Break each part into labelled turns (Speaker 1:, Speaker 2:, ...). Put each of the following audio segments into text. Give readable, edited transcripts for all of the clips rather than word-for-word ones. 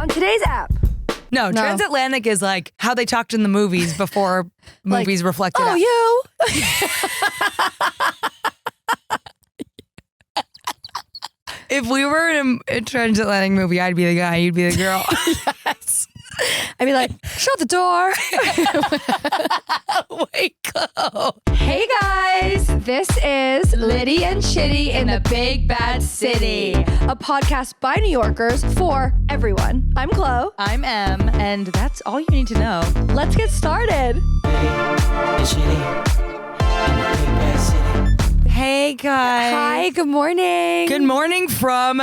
Speaker 1: on today's app.
Speaker 2: No, transatlantic is like how they talked in the movies before movies reflected.
Speaker 1: Oh, you.
Speaker 2: If we were in a transatlantic movie, I'd be the guy, you'd be the girl.
Speaker 1: Yes. I'd be like, shut the door.
Speaker 2: Wait, go.
Speaker 1: Hey guys, this is Litty and Shitty in the Big Bad City, a podcast by New Yorkers for everyone. I'm Chloe.
Speaker 2: I'm Em, and that's all you need to know.
Speaker 1: Let's get started.
Speaker 2: Hey guys.
Speaker 1: Hi, good morning.
Speaker 2: Good morning from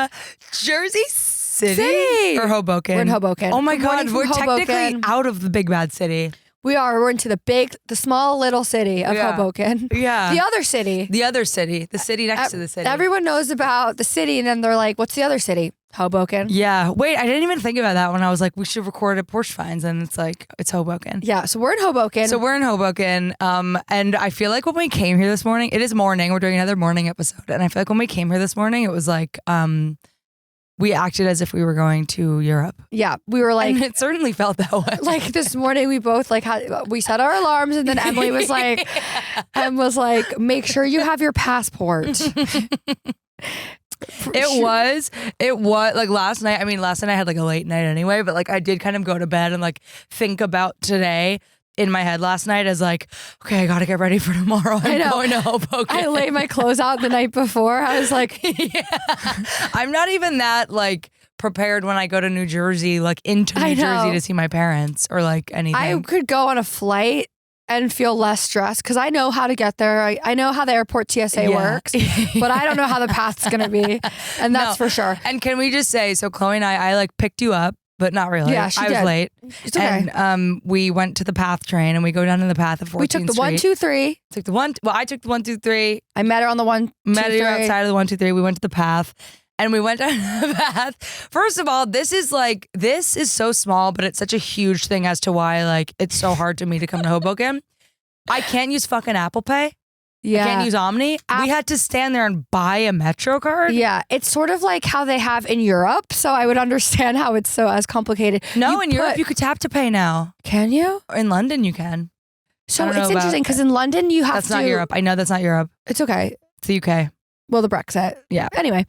Speaker 2: Jersey City. Or Hoboken.
Speaker 1: We're in Hoboken.
Speaker 2: Oh my
Speaker 1: Good morning
Speaker 2: God,
Speaker 1: from
Speaker 2: we're
Speaker 1: Hoboken.
Speaker 2: technically out of the big bad city.
Speaker 1: We are. We're into the small little city of Hoboken.
Speaker 2: Yeah.
Speaker 1: The other city.
Speaker 2: The city next to the city.
Speaker 1: Everyone knows about the city, and then they're like, what's the other city? Hoboken.
Speaker 2: Yeah. Wait, I didn't even think about that when I was like, we should record at Porch Finds, and it's like, it's Hoboken.
Speaker 1: Yeah, so we're in Hoboken.
Speaker 2: And I feel like when we came here this morning, it is morning, we're doing another morning episode, and I feel like when we came here this morning, it was like, we acted as if we were going to Europe.
Speaker 1: Yeah, we were like,
Speaker 2: and it certainly felt that way.
Speaker 1: Like this morning, we both we set our alarms, and then Emily was like, make sure you have your passport.
Speaker 2: It was like last night. I mean, last night I had like a late night anyway, but like I did kind of go to bed and like think about today in my head last night as like, okay, I gotta get ready for tomorrow. I'm going to Hoboken.
Speaker 1: I laid my clothes out the night before. I was like,
Speaker 2: yeah. I'm not even that like prepared when I go to New Jersey, like into New Jersey to see my parents or like anything.
Speaker 1: I could go on a flight and feel less stressed because I know how to get there. I know how the airport TSA works, but I don't know how the path's going to be. And that's for sure.
Speaker 2: And can we just say, so Chloe and I like picked you up, but not really.
Speaker 1: Yeah, she
Speaker 2: I was
Speaker 1: did.
Speaker 2: late.
Speaker 1: It's okay.
Speaker 2: And we went to the PATH train and we go down to the PATH at 14th
Speaker 1: We took the
Speaker 2: Street.
Speaker 1: 1, 2, 3.
Speaker 2: I took the 1, 2, 3.
Speaker 1: I met her on the 1, 2, 3.
Speaker 2: Met her outside of the 1, 2, 3. We went to the PATH. And we went down to the PATH. First of all, this is so small, but it's such a huge thing as to why like it's so hard to me to come to Hoboken. I can't use fucking Apple Pay.
Speaker 1: Yeah.
Speaker 2: I can't use Omni. We had to stand there and buy a Metro card.
Speaker 1: Yeah, it's sort of like how they have in Europe. So I would understand how it's so as complicated.
Speaker 2: No, in Europe you could tap to pay now.
Speaker 1: Can you?
Speaker 2: In London you can.
Speaker 1: So it's interesting because in London you have
Speaker 2: That's not Europe. I know that's not Europe.
Speaker 1: It's okay.
Speaker 2: It's the UK.
Speaker 1: Well, the Brexit.
Speaker 2: Yeah.
Speaker 1: Anyway,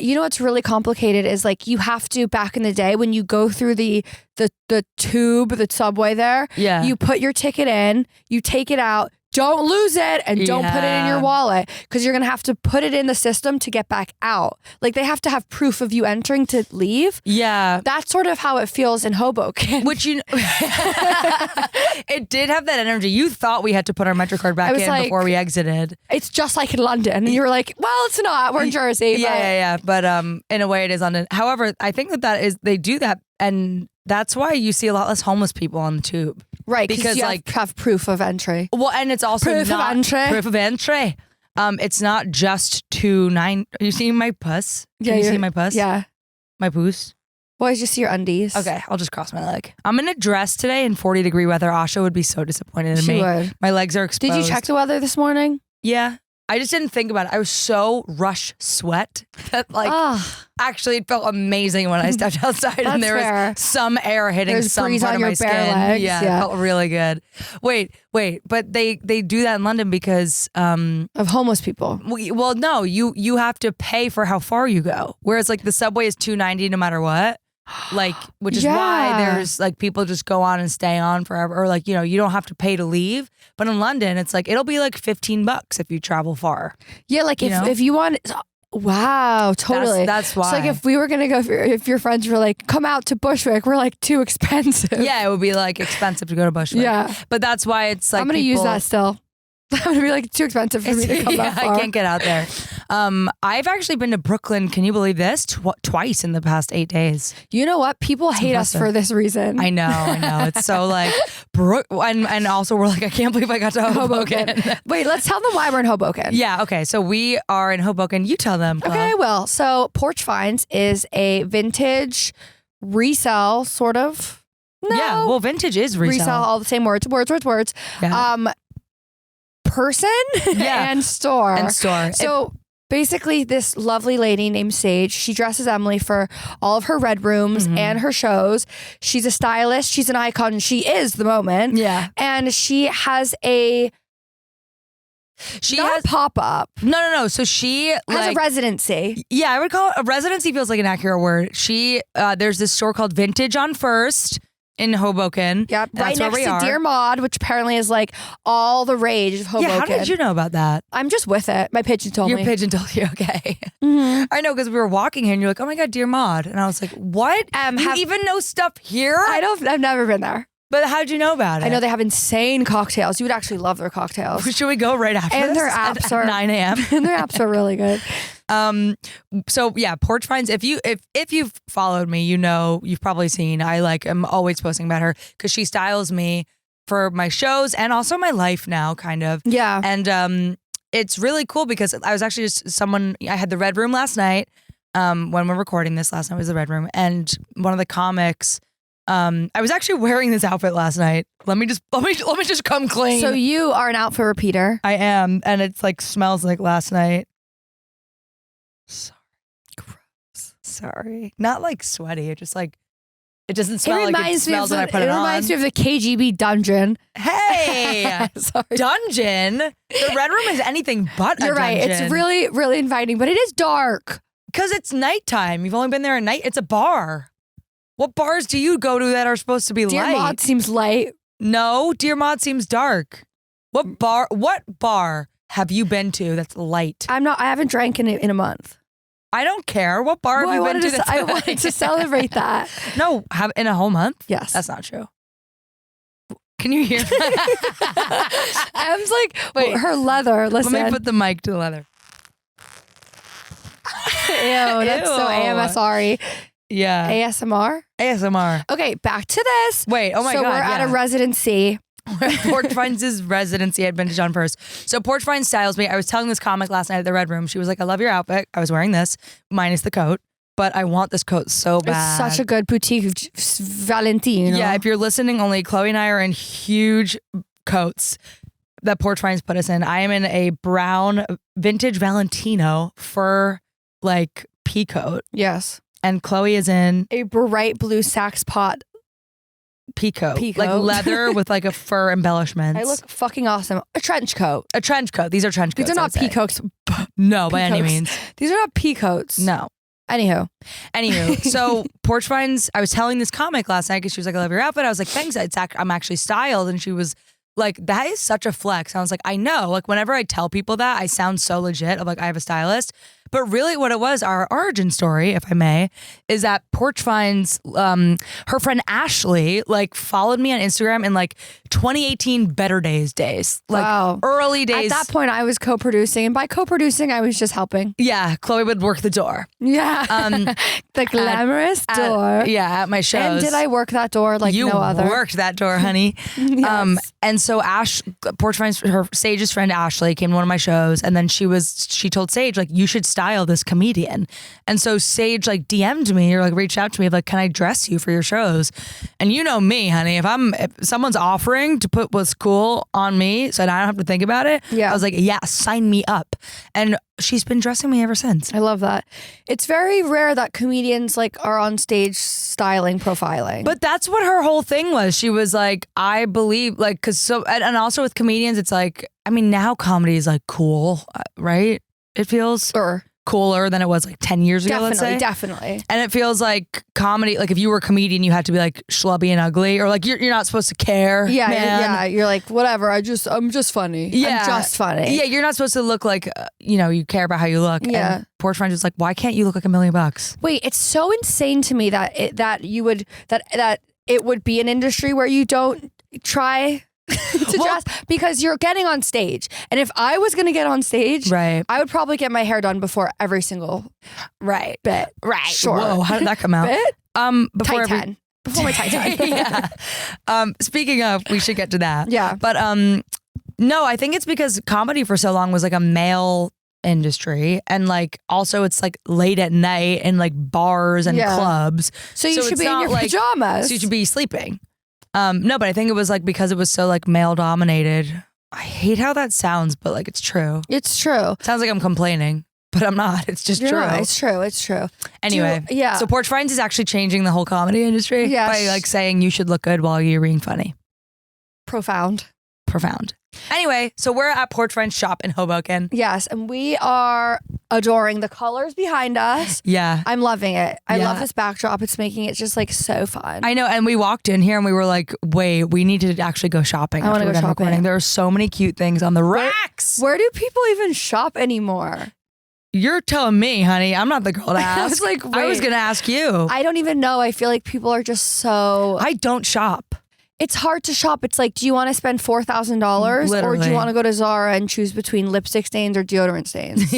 Speaker 1: you know what's really complicated is like you have to, back in the day when you go through the tube, the subway there, you put your ticket in, you take it out, don't lose it, and don't put it in your wallet because you're going to have to put it in the system to get back out. Like they have to have proof of you entering to leave.
Speaker 2: Yeah.
Speaker 1: That's sort of how it feels in Hoboken.
Speaker 2: Which it did have that energy. You thought we had to put our Metro card back in before we exited.
Speaker 1: It's just like in London. And you were like, well, it's not. We're in Jersey.
Speaker 2: Yeah. But in a way it is London. However, I think they do that, and that's why you see a lot less homeless people on the tube.
Speaker 1: Right, because you have proof of entry.
Speaker 2: Well, and it's also
Speaker 1: proof of entry.
Speaker 2: It's not just Are you seeing my puss? Can you see my puss?
Speaker 1: Yeah.
Speaker 2: My poos?
Speaker 1: Well, I just see your undies.
Speaker 2: Okay, I'll just cross my leg. I'm in a dress today in 40-degree weather. Asha would be so disappointed in me.
Speaker 1: She would.
Speaker 2: My legs are exposed.
Speaker 1: Did you check the weather this morning?
Speaker 2: Yeah. I just didn't think about it. I was so rush sweat that actually it felt amazing when I stepped outside and there was some air hitting some part of my skin.
Speaker 1: Legs.
Speaker 2: Yeah, it felt really good. Wait, but they do that in London because
Speaker 1: of homeless people.
Speaker 2: Well, no, you have to pay for how far you go. Whereas like the subway is $2.90 no matter what. Like, which is why there's like people just go on and stay on forever, or like, you know, you don't have to pay to leave. But in London, it's like it'll be like $15 if you travel far. Yeah, like
Speaker 1: if you want. Wow, totally.
Speaker 2: That's why.
Speaker 1: It's like if we were gonna go, if your friends were like, come out to Bushwick, we're like too expensive.
Speaker 2: Yeah, it would be like expensive to go to Bushwick.
Speaker 1: Yeah,
Speaker 2: but that's why it's like
Speaker 1: I'm gonna use that still. I'm gonna be like, too expensive for me to come that far.
Speaker 2: I can't get out there. I've actually been to Brooklyn. Can you believe this? Twice in the past 8 days.
Speaker 1: You know what? People hate us for this reason.
Speaker 2: I know. It's so like, and also we're like, I can't believe I got to Hoboken.
Speaker 1: Wait, let's tell them why we're in Hoboken.
Speaker 2: Yeah. Okay. So we are in Hoboken. You tell them. Chloe.
Speaker 1: Okay. Well, so Porch Finds is a vintage resell sort of. No.
Speaker 2: Yeah. Well, vintage is resell.
Speaker 1: All the same words. Yeah. Person and store.
Speaker 2: So
Speaker 1: basically this lovely lady named Sage, she dresses Emily for all of her red rooms and her shows. She's a stylist. She's an icon. She is the moment.
Speaker 2: Yeah.
Speaker 1: And she has a pop-up.
Speaker 2: No. So she
Speaker 1: has a residency.
Speaker 2: Yeah, I would call it a residency. Feels like an accurate word. She there's this store called Vintage on First in Hoboken.
Speaker 1: Yep, right next to Dear Maud, which apparently is like all the rage of Hoboken.
Speaker 2: Yeah, how did you know about that?
Speaker 1: I'm just with it. My pigeon told me.
Speaker 2: Your pigeon told you, okay. I know, because we were walking here and you're like, oh my God, Dear Maud. And I was like, what? You even know stuff here?
Speaker 1: I've never been there.
Speaker 2: But how'd you know about it?
Speaker 1: I know they have insane cocktails. You would actually love their cocktails.
Speaker 2: Should we go right after
Speaker 1: and
Speaker 2: this?
Speaker 1: Their apps are
Speaker 2: 9 a.m.
Speaker 1: And their apps are really good.
Speaker 2: So yeah, Porch Finds. If you've followed me, you know you've probably seen. I'm always posting about her because she styles me for my shows and also my life now, kind of.
Speaker 1: Yeah.
Speaker 2: And it's really cool because I was actually I had the Red Room last night. When we're recording this, last night was the Red Room, and one of the comics. I was actually wearing this outfit last night. Let me just come clean.
Speaker 1: So you are an outfit repeater.
Speaker 2: I am, and it's like smells like last night. Sorry. Gross. Sorry. Not like sweaty. It just like it doesn't smell like it smells when I put it on.
Speaker 1: It reminds me of the KGB dungeon.
Speaker 2: Hey,
Speaker 1: sorry.
Speaker 2: Dungeon. The Red Room is anything but
Speaker 1: You're
Speaker 2: a dungeon.
Speaker 1: Right. It's really, really inviting, but it is dark.
Speaker 2: Because it's nighttime. You've only been there at night. It's a bar. What bars do you go to that are supposed to be light?
Speaker 1: Dear Maud seems light.
Speaker 2: No, Dear Maud seems dark. What bar have you been to that's light?
Speaker 1: I haven't drank in a month.
Speaker 2: I don't care. What bar have you been to?
Speaker 1: I wanted to celebrate that.
Speaker 2: No, in a whole month?
Speaker 1: Yes.
Speaker 2: That's not true. Can you hear?
Speaker 1: Em's like, wait, her leather. Listen.
Speaker 2: Let me put the mic to the leather.
Speaker 1: Ew, that's so AMSR-y.
Speaker 2: Yeah.
Speaker 1: ASMR? Okay, back to this.
Speaker 2: Wait, oh my God.
Speaker 1: So we're at a residency.
Speaker 2: Porch Finds' residency at Vintage on First. So Porch Finds styles me. I was telling this comic last night at the Red Room. She was like, I love your outfit. I was wearing this, minus the coat. But I want this coat so bad.
Speaker 1: It's such a good boutique Valentino.
Speaker 2: Yeah, if you're listening, only Chloe and I are in huge coats that Porch Finds put us in. I am in a brown vintage Valentino fur like pea coat.
Speaker 1: Yes.
Speaker 2: And Chloe is in
Speaker 1: a bright blue sax pot
Speaker 2: peacoat, like leather with like a fur embellishment.
Speaker 1: I look fucking awesome. A trench coat.
Speaker 2: These are trench coats.
Speaker 1: These are not peacoats.
Speaker 2: No, by any means.
Speaker 1: These are not peacoats.
Speaker 2: No.
Speaker 1: Anywho,
Speaker 2: so Porch Finds, I was telling this comic last night because she was like, I love your outfit. I was like, thanks. I'm actually styled. And she was like, that is such a flex. I was like, I know. Like, whenever I tell people that, I sound so legit. I'm like, I have a stylist. But really what it was, our origin story, if I may, is that Porch Finds, her friend Ashley, like followed me on Instagram in like 2018 Better Days days. Like early days.
Speaker 1: At that point I was co-producing, and by co-producing I was just helping.
Speaker 2: Yeah, Chloe would work the door.
Speaker 1: Yeah. The glamorous door.
Speaker 2: At my shows.
Speaker 1: And did I work that door like no other?
Speaker 2: You worked that door, honey.
Speaker 1: Yes.
Speaker 2: And so Porch Finds, her Sage's friend Ashley came to one of my shows, and then she told Sage, like, you should style this comedian. And so Sage like DM'd me or like reached out to me like, can I dress you for your shows? And you know me, honey, if someone's offering to put what's cool on me so I don't have to think about it, I was like, yeah, sign me up. And she's been dressing me ever since.
Speaker 1: I love that. It's very rare that comedians like are on stage styling, profiling.
Speaker 2: But that's what her whole thing was. She was like, I believe, like, and also with comedians, it's like, I mean, now comedy is like cool, right? It feels cooler than it was like 10 years ago, let's say.
Speaker 1: Definitely.
Speaker 2: And it feels like comedy, like if you were a comedian, you had to be like schlubby and ugly, or like you're not supposed to care.
Speaker 1: Yeah,
Speaker 2: man.
Speaker 1: yeah. You're like, whatever, I'm just funny.
Speaker 2: Yeah.
Speaker 1: I'm just funny.
Speaker 2: Yeah, you're not supposed to look like, you care about how you look.
Speaker 1: Yeah.
Speaker 2: And Porch Finds was like, why can't you look like $1 million?
Speaker 1: Wait, it's so insane to me that it would be an industry where you don't try to dress, because you're getting on stage. And if I was going to get on stage, I would probably get my hair done before every single bit.
Speaker 2: Right.
Speaker 1: Sure.
Speaker 2: Whoa, how did that come out?
Speaker 1: Before my tight 10.
Speaker 2: Yeah. Speaking of, we should get to that.
Speaker 1: Yeah.
Speaker 2: But no, I think it's because comedy for so long was like a male industry, and like also it's like late at night in like bars and clubs.
Speaker 1: So you should be in your pajamas.
Speaker 2: So you should be sleeping. No, but I think it was like because it was so like male dominated. I hate how that sounds, but like it's true.
Speaker 1: It's true.
Speaker 2: Sounds like I'm complaining. but I'm not. It's just
Speaker 1: You're
Speaker 2: true.
Speaker 1: not. It's true. It's true.
Speaker 2: Anyway, so Porch Finds is actually changing the whole comedy industry by like saying you should look good while you're being funny.
Speaker 1: Profound.
Speaker 2: Anyway, so we're at Porch Finds shop in Hoboken.
Speaker 1: Yes, and we are adoring the colors behind us.
Speaker 2: Yeah.
Speaker 1: I'm loving it. I love this backdrop. It's making it just like so fun.
Speaker 2: I know, and we walked in here and we were like, wait, we need to actually go shopping.
Speaker 1: I want to go shopping.
Speaker 2: Recording. There are so many cute things on the racks.
Speaker 1: Where do people even shop anymore?
Speaker 2: You're telling me, honey. I'm not the girl to ask.
Speaker 1: I was like,
Speaker 2: I was going to ask you.
Speaker 1: I don't even know. I feel like people are just so...
Speaker 2: I don't shop.
Speaker 1: It's hard to shop. It's like, do you want to spend $4,000 or do you want to go to Zara and choose between lipstick stains or deodorant stains?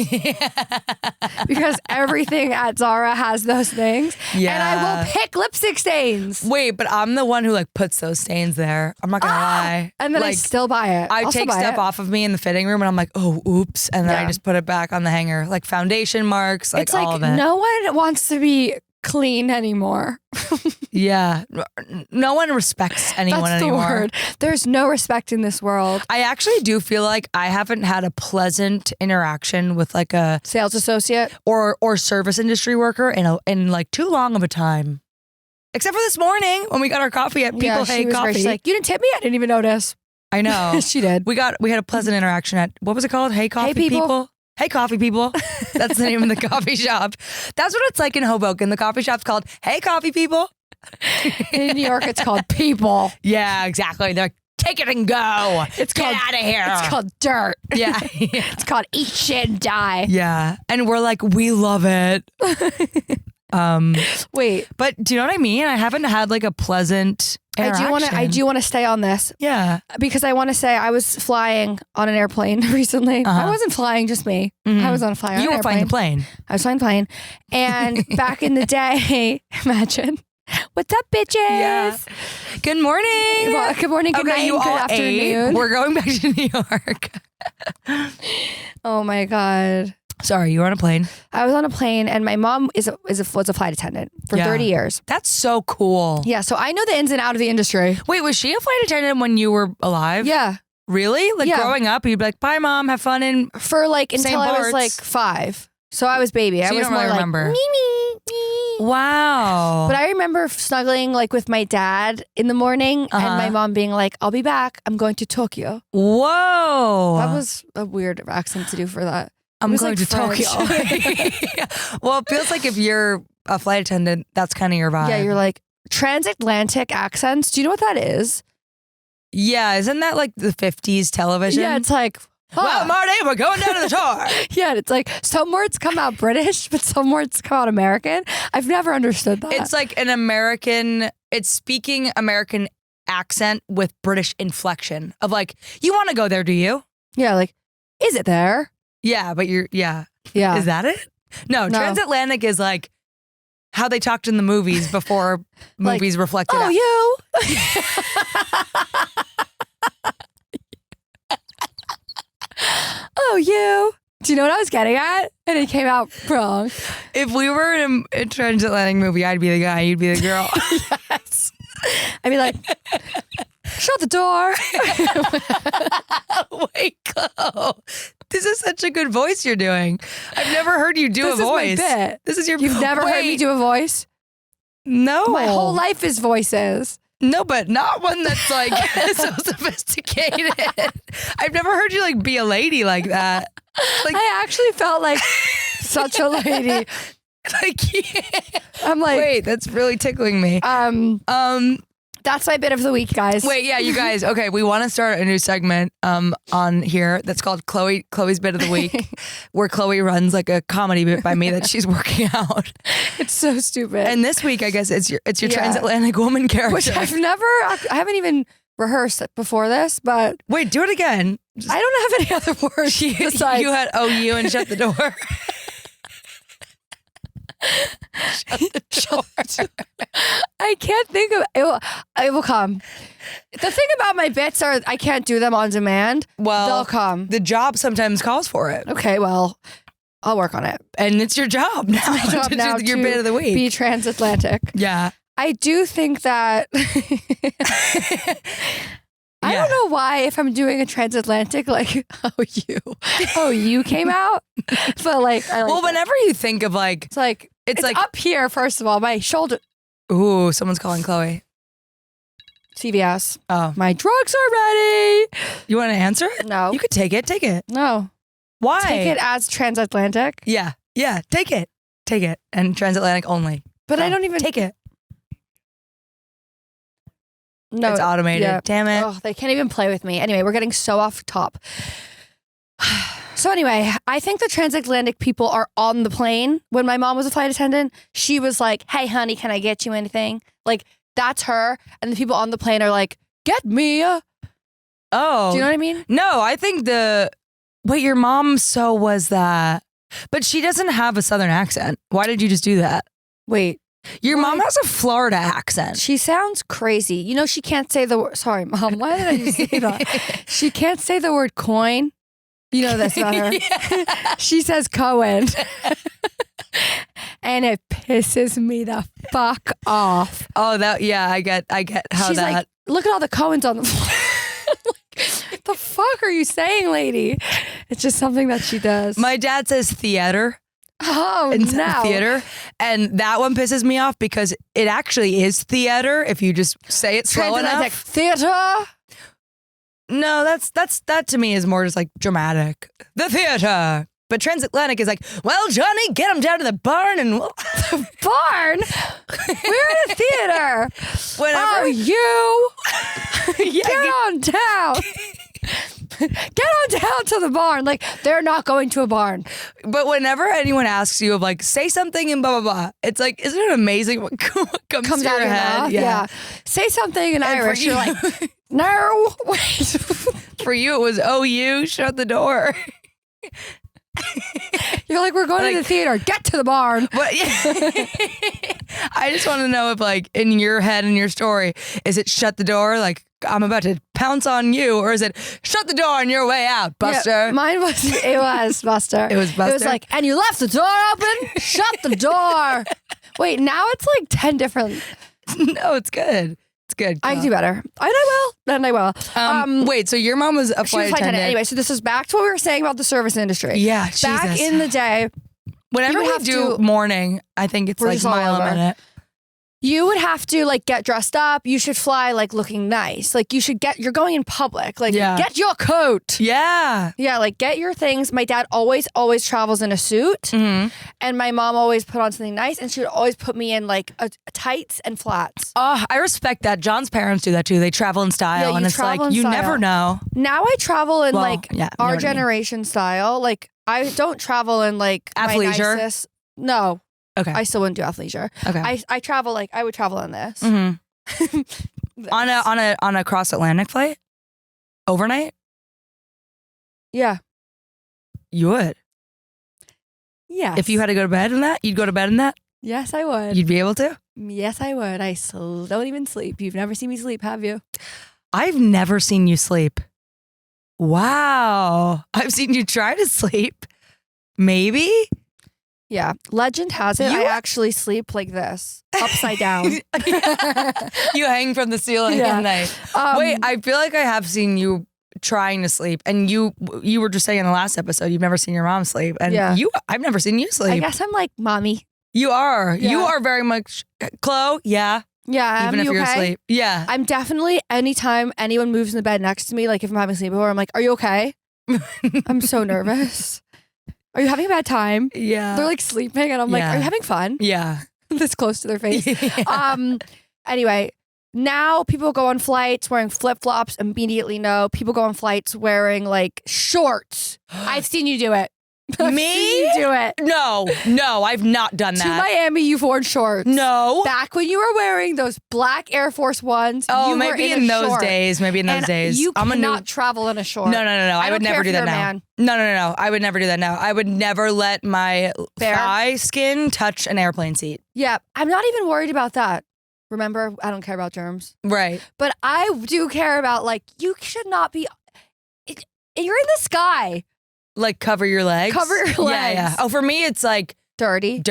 Speaker 1: Because everything at Zara has those things. Yeah. And I will pick lipstick stains.
Speaker 2: Wait, but I'm the one who like puts those stains there. I'm not going to lie.
Speaker 1: And then
Speaker 2: like,
Speaker 1: I still buy it.
Speaker 2: I take stuff off of me in the fitting room and I'm like, oh, oops. And then I just put it back on the hanger. Like foundation marks, like all of it.
Speaker 1: No one wants to be clean anymore.
Speaker 2: Yeah. No one respects anyone anymore. That's the word.
Speaker 1: There's no respect in this world.
Speaker 2: I actually do feel like I haven't had a pleasant interaction with like a
Speaker 1: sales associate
Speaker 2: or service industry worker in like too long of a time. Except for this morning when we got our coffee at People Hey Coffee.
Speaker 1: She's like, you didn't tip me? I didn't even notice.
Speaker 2: I know.
Speaker 1: She did.
Speaker 2: We had a pleasant interaction at, what was it called? Hey Coffee People? Hey, coffee people. That's the name of the coffee shop. That's what it's like in Hoboken. The coffee shop's called Hey Coffee People.
Speaker 1: In New York, it's called People.
Speaker 2: Yeah, exactly. They're like, take it and go. Get out of here.
Speaker 1: It's called dirt.
Speaker 2: Yeah.
Speaker 1: It's called eat shit and die.
Speaker 2: Yeah. And we're like, we love it.
Speaker 1: Wait.
Speaker 2: But do you know what I mean? I haven't had like a pleasant interaction.
Speaker 1: I do want to stay on this.
Speaker 2: Yeah.
Speaker 1: Because I want to say I was flying on an airplane recently. I wasn't flying, just me. I was on flying on an airplane.
Speaker 2: You were flying the plane.
Speaker 1: I was flying the plane. And back in the day, imagine. What's up, bitches?
Speaker 2: Yeah. Good morning.
Speaker 1: Well, good morning, good night, good afternoon.
Speaker 2: We're going back to New York.
Speaker 1: Oh my God.
Speaker 2: Sorry, you were on a plane.
Speaker 1: I was on a plane, and my mom was a flight attendant for 30 years.
Speaker 2: That's so cool.
Speaker 1: Yeah, so I know the ins and out of the industry.
Speaker 2: Wait, was she a flight attendant when you were alive?
Speaker 1: Yeah.
Speaker 2: Really? Like growing up, you'd be like, "Bye, mom. Have fun." And
Speaker 1: for like until I was like 5. So I was baby.
Speaker 2: So
Speaker 1: I was
Speaker 2: don't
Speaker 1: more
Speaker 2: really
Speaker 1: like
Speaker 2: remember.
Speaker 1: Me.
Speaker 2: Wow.
Speaker 1: But I remember snuggling like with my dad in the morning, and my mom being like, "I'll be back. I'm going to Tokyo."
Speaker 2: Whoa.
Speaker 1: That was a weird accent to do for that.
Speaker 2: I'm going
Speaker 1: like
Speaker 2: to
Speaker 1: French.
Speaker 2: Tokyo. Well, it feels like if you're a flight attendant, that's kind of your vibe.
Speaker 1: Yeah, you're like transatlantic accents. Do you know what that is?
Speaker 2: Yeah, isn't that like the 50s television?
Speaker 1: Yeah, it's like,
Speaker 2: well, Marty, we're going down to the tour.
Speaker 1: Yeah, it's like some words come out British, but some words come out American. I've never understood that.
Speaker 2: It's like it's speaking American accent with British inflection of like, you want to go there, do you?
Speaker 1: Yeah, like, is it there?
Speaker 2: Yeah, but yeah.
Speaker 1: Yeah.
Speaker 2: Is that it? No, transatlantic is like how they talked in the movies before movies reflected.
Speaker 1: Oh, you. Oh, you. Do you know what I was getting at? And it came out wrong.
Speaker 2: If we were in a transatlantic movie, I'd be the guy, you'd be the girl.
Speaker 1: Yes. I'd be like, shut the door.
Speaker 2: Wait, Chloe. This is such a good voice you're doing. I've never heard you do a voice.
Speaker 1: This is my bit.
Speaker 2: This is your.
Speaker 1: You've never heard me do a voice?
Speaker 2: No.
Speaker 1: My whole life is voices.
Speaker 2: No, but not one that's like so sophisticated. I've never heard you like be a lady like that. Like,
Speaker 1: I actually felt like such a lady.
Speaker 2: Like, yeah.
Speaker 1: I'm like,
Speaker 2: wait, that's really tickling me.
Speaker 1: That's my bit of the week, guys.
Speaker 2: Wait, yeah, you guys. Okay, we want to start a new segment on here that's called Chloe's Bit of the Week, where Chloe runs like a comedy bit by me that she's working out.
Speaker 1: It's so stupid.
Speaker 2: And this week, I guess it's your transatlantic woman character,
Speaker 1: which I haven't even rehearsed before this. But
Speaker 2: wait, do it again.
Speaker 1: I don't have any other words. Besides.
Speaker 2: You had you and shut the door. Shut the door.
Speaker 1: I can't think of it. It will come. The thing about my bits are I can't do them on demand.
Speaker 2: Well,
Speaker 1: they'll come.
Speaker 2: The job sometimes calls for it.
Speaker 1: Okay, well, I'll work on it.
Speaker 2: And it's your job now.
Speaker 1: It's my job now
Speaker 2: do your bit of the week.
Speaker 1: Be transatlantic.
Speaker 2: Yeah.
Speaker 1: I do think that I don't know why if I'm doing a transatlantic, like, you came out. But like,
Speaker 2: whenever you think of like,
Speaker 1: it's like up here, first of all, my shoulder.
Speaker 2: Ooh, someone's calling Chloe.
Speaker 1: CVS.
Speaker 2: Oh.
Speaker 1: My drugs are ready.
Speaker 2: You want to answer it?
Speaker 1: No.
Speaker 2: You could take it. Take it.
Speaker 1: No.
Speaker 2: Why?
Speaker 1: Take it as transatlantic.
Speaker 2: Yeah. Yeah. Take it. Take it. And transatlantic only.
Speaker 1: But I don't even.
Speaker 2: Take it.
Speaker 1: No.
Speaker 2: It's automated. Yeah. Damn it.
Speaker 1: Oh, they can't even play with me. Anyway, we're getting so off top. So anyway, I think the transatlantic people are on the plane. When my mom was a flight attendant, she was like, hey, honey, can I get you anything? Like, that's her. And the people on the plane are like, get me a...
Speaker 2: Oh.
Speaker 1: Do you know what I mean?
Speaker 2: No, I think Wait, your mom was that. But she doesn't have a Southern accent. Why did you just do that?
Speaker 1: Wait.
Speaker 2: Your mom has a Florida accent.
Speaker 1: She sounds crazy. You know, she can't say the word... Sorry, Mom. Why did I just say that? She can't say the word coin. You know this about her. Yeah. She says Cohen. And it pisses me the fuck off.
Speaker 2: Oh, I get how
Speaker 1: she's
Speaker 2: that.
Speaker 1: Like, look at all the Cohens on the floor. Like, the fuck are you saying, lady? It's just something that she does.
Speaker 2: My dad says theater.
Speaker 1: Oh,
Speaker 2: instead of theater. And that one pisses me off because it actually is theater if you just say it slow enough.
Speaker 1: Theater?
Speaker 2: No, that to me is more just like dramatic. The theater. But transatlantic is like, well, Johnny, get him down to the barn and
Speaker 1: the barn? We're in a theater.
Speaker 2: Whatever.
Speaker 1: Oh, you get on down. Get on down to the barn. Like, they're not going to a barn.
Speaker 2: But whenever anyone asks you of like, say something and blah, blah, blah, it's like, isn't it amazing what comes out of your head?
Speaker 1: Mouth? Yeah. Say something in Irish. You're like, no, wait.
Speaker 2: For you, it was, oh, you shut the door.
Speaker 1: You're like, we're going to the theater. Get to the barn.
Speaker 2: But yeah. I just want to know if, like, in your head and your story, is it shut the door? Like, I'm about to pounce on you, or is it shut the door on your way out, Buster?
Speaker 1: Yeah, mine was. It was Buster.
Speaker 2: It was Buster.
Speaker 1: It was like, and you left the door open. Shut the door. Wait, now it's like 10 different.
Speaker 2: No, it's good. It's good.
Speaker 1: I can do better. And I will.
Speaker 2: Wait, so your mom was a flight attendant.
Speaker 1: Anyway, so this is back to what we were saying about the service industry.
Speaker 2: Yeah,
Speaker 1: back
Speaker 2: Jesus.
Speaker 1: in the day.
Speaker 2: Whenever we do morning, I think it's like mile a minute.
Speaker 1: You would have to like get dressed up. You should fly like looking nice. Like you're going in public. Like get your coat.
Speaker 2: Yeah.
Speaker 1: Yeah, like get your things. My dad always travels in a suit.
Speaker 2: Mm-hmm.
Speaker 1: And my mom always put on something nice, and she would always put me in like tights and flats.
Speaker 2: Oh, I respect that. John's parents do that too. They travel in style, and it's like you never know.
Speaker 1: Now I travel in our generation style. Like I don't travel in like
Speaker 2: athleisure.
Speaker 1: My nicest. No.
Speaker 2: Okay.
Speaker 1: I still wouldn't do athleisure.
Speaker 2: Okay.
Speaker 1: I travel like I would travel in this.
Speaker 2: Mm-hmm. This. on a cross Atlantic flight? Overnight?
Speaker 1: Yeah.
Speaker 2: You would?
Speaker 1: Yeah.
Speaker 2: If you had to go to bed in that, you'd go to bed in that?
Speaker 1: Yes, I would.
Speaker 2: You'd be able to?
Speaker 1: Yes, I would. I don't even sleep. You've never seen me sleep, have you?
Speaker 2: I've never seen you sleep. Wow. I've seen you try to sleep. Maybe?
Speaker 1: Yeah. Legend has it, I actually sleep like this, upside down.
Speaker 2: You hang from the ceiling at night. Wait, I feel like I have seen you trying to sleep, and you were just saying in the last episode you've never seen your mom sleep, and I've never seen you sleep.
Speaker 1: I guess I'm like mommy.
Speaker 2: You are. Yeah. You are very much Chloe. Yeah.
Speaker 1: Yeah.
Speaker 2: Even if you're asleep. Yeah.
Speaker 1: I'm definitely, anytime anyone moves in the bed next to me, like if I'm having a sleepover, I'm like, are you okay? I'm so nervous. Are you having a bad time?
Speaker 2: Yeah.
Speaker 1: They're like sleeping, and I'm like, are you having fun?
Speaker 2: Yeah.
Speaker 1: This close to their face.
Speaker 2: Yeah.
Speaker 1: Anyway, now people go on flights wearing flip-flops, immediately know. People go on flights wearing like shorts. I've seen you do it.
Speaker 2: Me?
Speaker 1: You do it.
Speaker 2: No, I've not done that.
Speaker 1: To Miami, you've worn shorts.
Speaker 2: No.
Speaker 1: Back when you were wearing those black Air Force Ones.
Speaker 2: Oh,
Speaker 1: you
Speaker 2: maybe in those days. Maybe in those days.
Speaker 1: You cannot travel in a short.
Speaker 2: No. I would never do that now. No. I would never do that now. I would never let my thigh skin touch an airplane seat.
Speaker 1: Yeah, I'm not even worried about that. Remember, I don't care about germs.
Speaker 2: Right.
Speaker 1: But I do care about, like, you should not be. You're in the sky.
Speaker 2: Like cover your legs?
Speaker 1: Cover your legs.
Speaker 2: Yeah. Oh, for me, it's like
Speaker 1: dirty.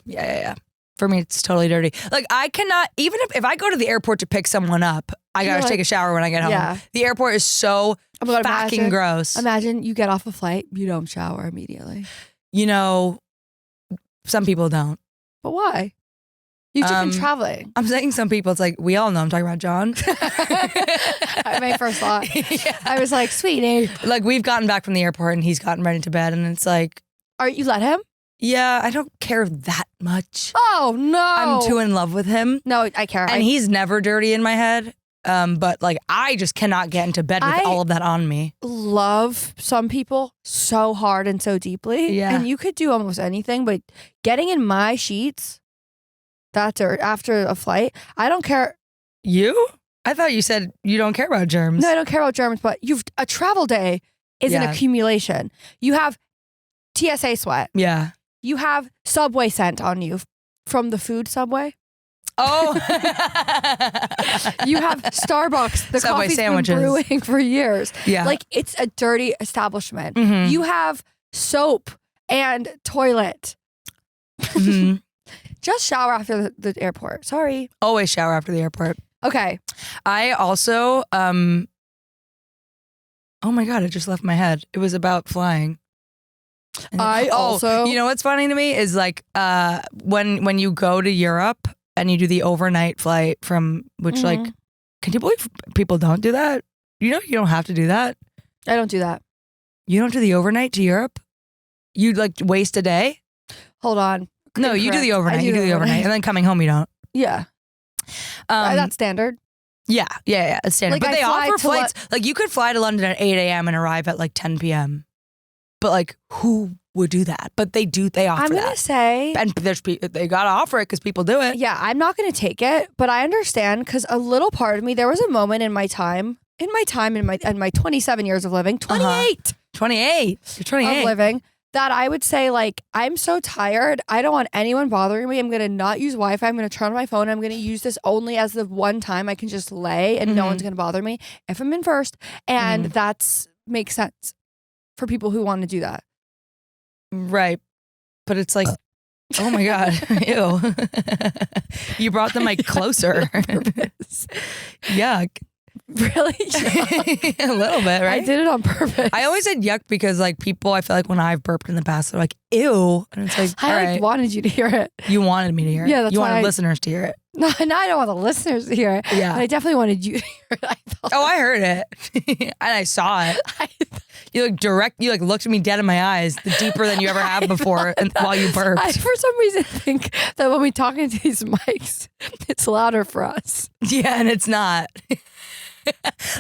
Speaker 2: Yeah. For me, it's totally dirty. Like I cannot, even if I go to the airport to pick someone up, I gotta take a shower when I get home.
Speaker 1: Yeah.
Speaker 2: The airport is so fucking gross.
Speaker 1: Imagine you get off a flight, you don't shower immediately.
Speaker 2: You know, some people don't.
Speaker 1: But why? You've just been traveling.
Speaker 2: I'm saying some people, it's like, we all know I'm talking about John.
Speaker 1: My first thought. Yeah. I was like, sweetie.
Speaker 2: Like, we've gotten back from the airport and he's gotten right into bed and it's like.
Speaker 1: You let him?
Speaker 2: Yeah, I don't care that much.
Speaker 1: Oh, no.
Speaker 2: I'm too in love with him.
Speaker 1: No, I care.
Speaker 2: And he's never dirty in my head. But like, I just cannot get into bed with all of that on me.
Speaker 1: Love some people so hard and so deeply.
Speaker 2: Yeah.
Speaker 1: And you could do almost anything, but getting in my sheets, that's after a flight, I don't care.
Speaker 2: You? I thought you said you don't care about germs.
Speaker 1: No, I don't care about germs, but a travel day is an accumulation. You have TSA sweat.
Speaker 2: Yeah.
Speaker 1: You have Subway scent on you from the food Subway.
Speaker 2: Oh.
Speaker 1: You have Starbucks. The
Speaker 2: Subway
Speaker 1: coffee's
Speaker 2: sandwiches.
Speaker 1: been brewing for years.
Speaker 2: Yeah.
Speaker 1: Like, it's a dirty establishment.
Speaker 2: Mm-hmm.
Speaker 1: You have soap and toilet.
Speaker 2: Mm-hmm.
Speaker 1: Just shower after the airport. Sorry.
Speaker 2: Always shower after the airport.
Speaker 1: Okay.
Speaker 2: I also, oh my God, it just left my head. It was about flying.
Speaker 1: Also.
Speaker 2: You know what's funny to me is like when you go to Europe and you do the overnight flight from which like, can you believe people don't do that? You know you don't have to do that.
Speaker 1: I don't do that.
Speaker 2: You don't do the overnight to Europe? You like waste a day?
Speaker 1: Hold on.
Speaker 2: No, you do the overnight. You do the overnight. And then coming home you don't.
Speaker 1: Yeah. That's standard.
Speaker 2: Yeah. It's standard.
Speaker 1: Like,
Speaker 2: but they offer flights. Like you could fly to London at 8 a.m. and arrive at like 10 p.m. But like, who would do that? But they do. They offer that.
Speaker 1: I'm gonna say,
Speaker 2: and they gotta offer it because people do it.
Speaker 1: Yeah, I'm not gonna take it, but I understand because a little part of me. There was a moment in my 27 years of living, 28,
Speaker 2: 28, you're 28
Speaker 1: of living, that I would say like, I'm so tired. I don't want anyone bothering me. I'm gonna not use Wi-Fi. I'm gonna turn on my phone. I'm gonna use this only as the one time I can just lay and no one's gonna bother me if I'm in first. And that's makes sense for people who want to do that.
Speaker 2: Right. But it's like, oh my God, ew. You brought the mic closer. Yuck.
Speaker 1: Really?
Speaker 2: A little bit, right?
Speaker 1: I did it on purpose.
Speaker 2: I always said yuck because like people, I feel like when I've burped in the past, they're like, ew. And it's like,
Speaker 1: I wanted you to hear it.
Speaker 2: You wanted me to hear it.
Speaker 1: Yeah, that's
Speaker 2: you
Speaker 1: why
Speaker 2: wanted listeners to hear it.
Speaker 1: No, I don't want the listeners to hear it.
Speaker 2: Yeah.
Speaker 1: But I definitely wanted you to hear it. I thought.
Speaker 2: Oh, I heard it. And I saw it. You looked at me dead in my eyes, the deeper than you ever have before while you burped.
Speaker 1: I, for some reason, think that when we talk into these mics, it's louder for us.
Speaker 2: Yeah, and it's not.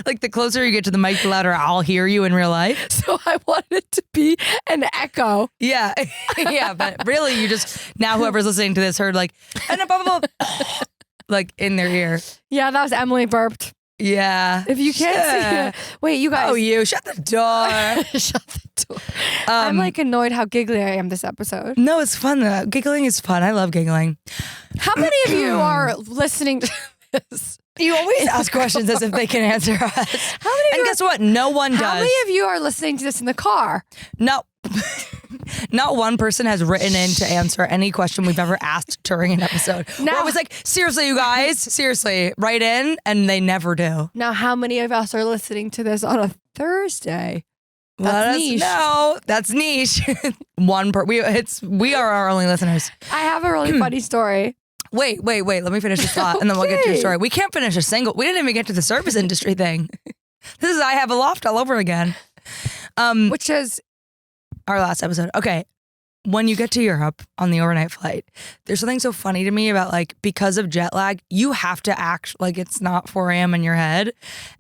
Speaker 2: Like the closer you get to the mic, the louder I'll hear you in real life.
Speaker 1: So I want it to be an echo.
Speaker 2: Yeah. Yeah, but really you just, now whoever's listening to this heard like, and blah, blah, blah, like in their ear.
Speaker 1: Yeah, that was Emily burped.
Speaker 2: Yeah.
Speaker 1: If you can't see it. Wait, you guys.
Speaker 2: Oh, you. Shut the door.
Speaker 1: Shut the door. I'm like annoyed how giggly I am this episode.
Speaker 2: No, it's fun though. Giggling is fun. I love giggling.
Speaker 1: How many of you are listening to this?
Speaker 2: You always ask questions as if they can answer us.
Speaker 1: How many?
Speaker 2: And guess what? No one does.
Speaker 1: How many of you are listening to this in the car?
Speaker 2: No. Not one person has written in to answer any question we've ever asked during an episode. Now, I was like, seriously, you guys, seriously, write in, and they never do.
Speaker 1: Now, how many of us are listening to this on a Thursday?
Speaker 2: That's niche. No, that's niche. We are our only listeners.
Speaker 1: I have a really funny story.
Speaker 2: Wait. Let me finish this thought, and then we'll get to your story. We can't finish a single. We didn't even get to the service industry thing. This is I Have a Loft all over again.
Speaker 1: Which is
Speaker 2: our last episode. Okay. When you get to Europe on the overnight flight, there's something so funny to me about like, because of jet lag, you have to act like it's not 4 a.m. in your head.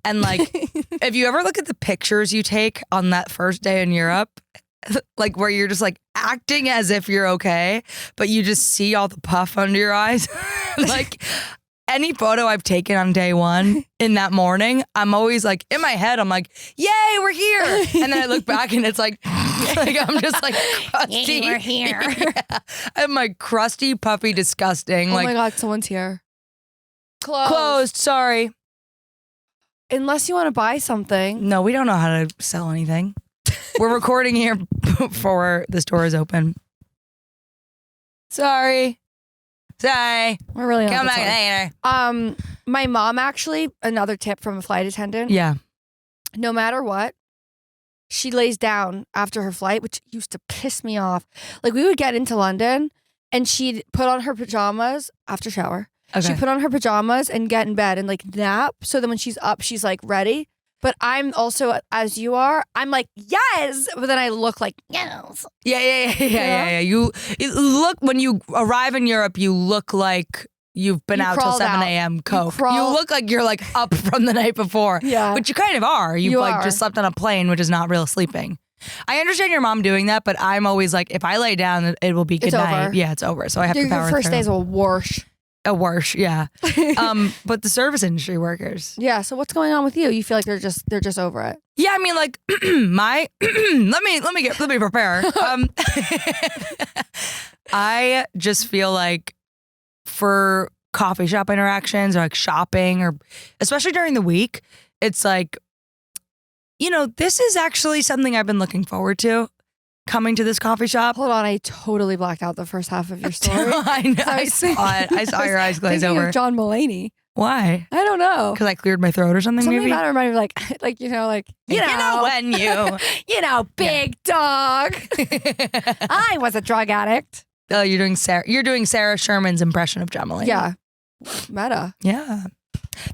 Speaker 2: And like, if you ever look at the pictures you take on that first day in Europe, like where you're just like acting as if you're okay, but you just see all the puff under your eyes. Like any photo I've taken on day one in that morning, I'm always like, in my head, I'm like, yay, we're here. And then I look back and it's like I'm just like crusty.
Speaker 1: Yay, we're here.
Speaker 2: Yeah. I'm like crusty, puffy, disgusting.
Speaker 1: Oh
Speaker 2: like,
Speaker 1: my God, someone's here.
Speaker 2: Closed, sorry.
Speaker 1: Unless you want to buy something.
Speaker 2: No, we don't know how to sell anything. We're recording here before the store is open. Sorry.
Speaker 1: We're really not
Speaker 2: come back later.
Speaker 1: My mom actually, another tip from a flight attendant.
Speaker 2: Yeah.
Speaker 1: No matter what, she lays down after her flight, which used to piss me off. Like we would get into London and she'd put on her pajamas after shower. Okay. She'd put on her pajamas and get in bed and like nap. So then when she's up, she's like ready. But I'm also, as you are, I'm like, yes. But then I look like, yes.
Speaker 2: Yeah. You look, when you arrive in Europe, you look like you've been out till 7 a.m. Coke. You look like you're like up from the night before. Yeah. But you kind of are. You've like just slept on a plane, which is not real sleeping. I understand your mom doing that, but I'm always like, if I lay down, it will be good night. Over. Yeah, it's over. So I have to power through.
Speaker 1: Your first day is a wash.
Speaker 2: A worse, yeah. But the service industry workers.
Speaker 1: Yeah. So what's going on with you? You feel like they're just over it.
Speaker 2: Yeah, I mean, like let me prepare. I just feel like for coffee shop interactions or like shopping or especially during the week, it's like, this is actually something I've been looking forward to. Coming to this coffee shop.
Speaker 1: Hold on, I totally blacked out the first half of your story.
Speaker 2: I know. I saw it. I saw your eyes glaze over.
Speaker 1: Of John Mulaney.
Speaker 2: Why?
Speaker 1: I don't know.
Speaker 2: Because I cleared my throat or something.
Speaker 1: Something
Speaker 2: maybe.
Speaker 1: About it reminded me like
Speaker 2: when you,
Speaker 1: big dog. I was a drug addict.
Speaker 2: Oh, you're doing Sarah Sherman's impression of John Mulaney.
Speaker 1: Yeah, meta.
Speaker 2: Yeah.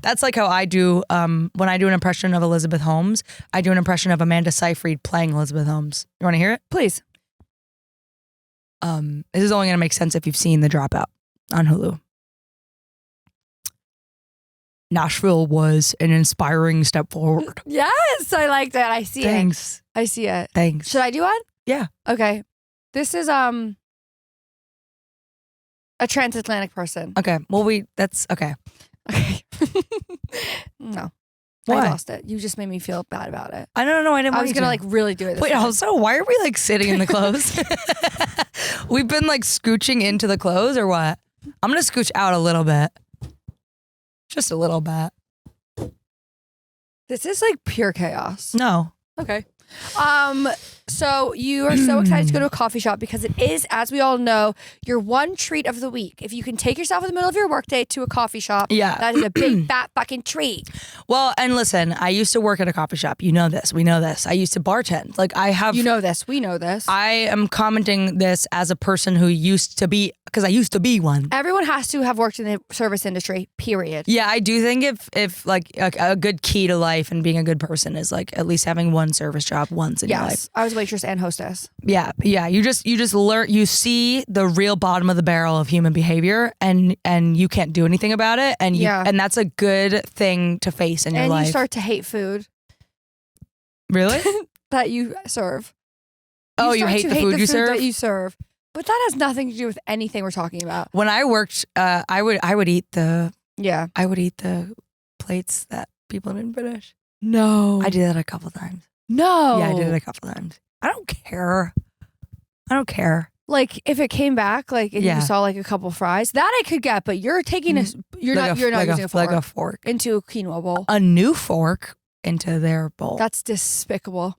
Speaker 2: That's like how I do when I do an impression of Elizabeth Holmes. I do an impression of Amanda Seyfried playing Elizabeth Holmes. You want to hear it?
Speaker 1: Please.
Speaker 2: This is only going to make sense if you've seen The Dropout on Hulu. Nashville was an inspiring step forward.
Speaker 1: Yes, I like that. I see it.
Speaker 2: Thanks.
Speaker 1: I see it.
Speaker 2: Thanks.
Speaker 1: Should I do one?
Speaker 2: Yeah.
Speaker 1: Okay. This is a transatlantic person.
Speaker 2: Okay. Well, that's okay.
Speaker 1: Okay. No.
Speaker 2: Why?
Speaker 1: I lost it. You just made me feel bad about it.
Speaker 2: I don't know. I
Speaker 1: was gonna like really do it.
Speaker 2: Wait, also, why are we like sitting in the clothes? We've been like scooching into the clothes or what? I'm gonna scooch out a little bit. Just a little bit.
Speaker 1: This is like pure chaos.
Speaker 2: No.
Speaker 1: Okay. So you are so excited to go to a coffee shop because it is, as we all know, your one treat of the week. If you can take yourself in the middle of your workday to a coffee shop, that is a big fat fucking treat.
Speaker 2: Well, and listen, I used to work at a coffee shop. You know this. We know this. I used to bartend. Like I have.
Speaker 1: You know this. We know this.
Speaker 2: I am commenting this as a person who used to be, because I used to be one.
Speaker 1: Everyone has to have worked in the service industry, period.
Speaker 2: Yeah, I do think if like a good key to life and being a good person is like at least having one service job once in your life.
Speaker 1: I was waitress and hostess.
Speaker 2: Yeah. You just learn. You see the real bottom of the barrel of human behavior, and you can't do anything about it. And and that's a good thing to face in your life.
Speaker 1: And you start to hate food.
Speaker 2: Really?
Speaker 1: That you serve.
Speaker 2: You hate the food you serve?
Speaker 1: That you serve. But that has nothing to do with anything we're talking about.
Speaker 2: When I worked, I would eat the plates that people didn't finish.
Speaker 1: No.
Speaker 2: I did that a couple times.
Speaker 1: No.
Speaker 2: Yeah, I did it a couple times. I don't care.
Speaker 1: Like if it came back, like if you saw like a couple fries, that I could get. But you're taking you're not using a fork.
Speaker 2: Like a fork
Speaker 1: into a quinoa bowl.
Speaker 2: A new fork into their bowl.
Speaker 1: That's despicable.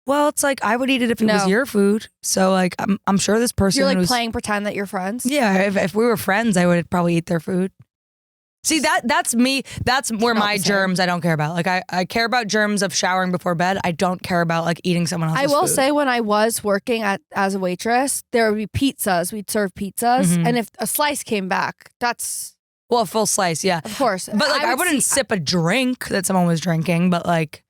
Speaker 2: Well, it's like I would eat it if it was your food. So like I'm sure this person
Speaker 1: you're like playing pretend that you're friends.
Speaker 2: Yeah, if we were friends, I would probably eat their food. See, that's me. That's where my germs I don't care about. Like I care about germs of showering before bed. I don't care about like eating someone else's food.
Speaker 1: I will say when I was working as a waitress, there would be pizzas. We'd serve pizzas. And if a slice came back, that's...
Speaker 2: Well, a full slice, yeah.
Speaker 1: Of course.
Speaker 2: But like I wouldn't sip a drink that someone was drinking, but like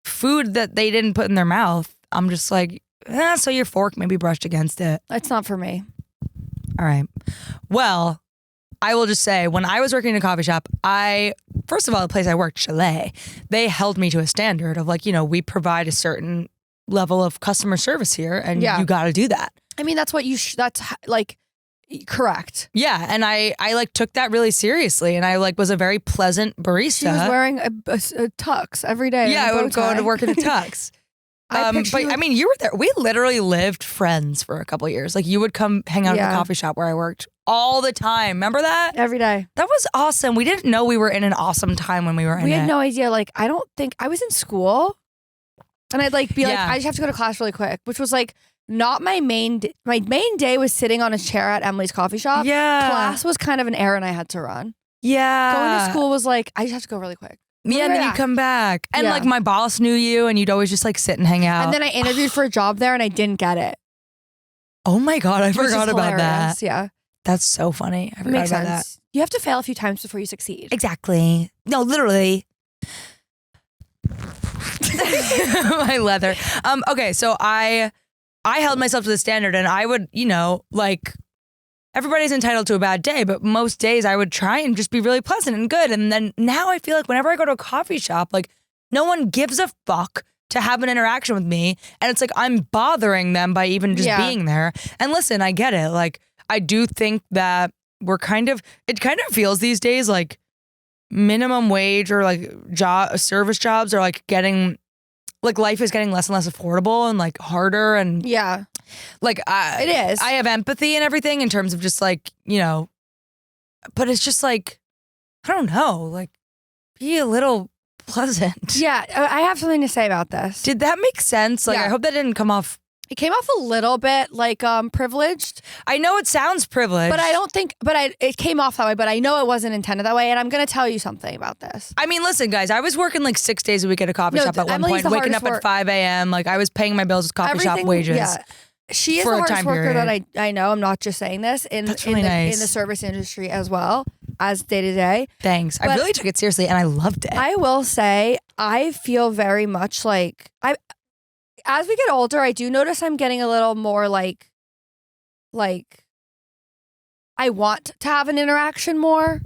Speaker 2: food that they didn't put in their mouth, I'm just like, so your fork maybe brushed against it.
Speaker 1: It's not for me.
Speaker 2: All right. Well... I will just say, when I was working in a coffee shop, first of all, the place I worked, Chalet, they held me to a standard of like, we provide a certain level of customer service here and you got to do that.
Speaker 1: I mean, that's what that's like correct.
Speaker 2: Yeah. And I like took that really seriously and I like was a very pleasant barista.
Speaker 1: She was wearing a tux every day.
Speaker 2: Yeah, I would go to work in a tux. But I mean, you were there. We literally lived friends for a couple of years. Like you would come hang out at the coffee shop where I worked all the time. Remember that?
Speaker 1: Every day.
Speaker 2: That was awesome. We didn't know we were in an awesome time when we were in it.
Speaker 1: We had no idea. Like, I don't think I was in school and I'd like be like, I just have to go to class really quick, which was like not my main day. My main day was sitting on a chair at Emily's coffee shop.
Speaker 2: Yeah.
Speaker 1: Class was kind of an errand I had to run.
Speaker 2: Yeah.
Speaker 1: Going to school was like, I just have to go really quick.
Speaker 2: Yeah, and then you come back. And like my boss knew you and you'd always just like sit and hang out.
Speaker 1: And then I interviewed for a job there and I didn't get it.
Speaker 2: Oh my God, I forgot about that.
Speaker 1: Yeah.
Speaker 2: That's so funny. I forgot about that.
Speaker 1: You have to fail a few times before you succeed.
Speaker 2: Exactly. No, literally. My leather. Okay, so I held myself to the standard and I would, like everybody's entitled to a bad day, but most days I would try and just be really pleasant and good. And then now I feel like whenever I go to a coffee shop, like no one gives a fuck to have an interaction with me. And it's like I'm bothering them by even just being there. And listen, I get it. Like I do think that it kind of feels these days like minimum wage or like service jobs are like getting, like life is getting less and less affordable and like harder and like it is. I have empathy and everything in terms of just like, but it's just like, I don't know, like be a little pleasant.
Speaker 1: Yeah, I have something to say about this.
Speaker 2: Did that make sense? Like I hope that didn't come off.
Speaker 1: It came off a little bit like privileged.
Speaker 2: I know it sounds privileged.
Speaker 1: But I don't think, it came off that way, but I know it wasn't intended that way. And I'm going to tell you something about this.
Speaker 2: I mean, listen, guys, I was working like 6 days a week at a coffee shop at one point, waking up at 5 a.m. Like I was paying my bills with coffee shop wages. Yeah.
Speaker 1: She is the hardest worker that I know. I'm not just saying this in the service industry as well as day to day.
Speaker 2: Thanks. But I really took it seriously and I loved it.
Speaker 1: I will say I feel very much like as we get older, I do notice I'm getting a little more like I want to have an interaction more.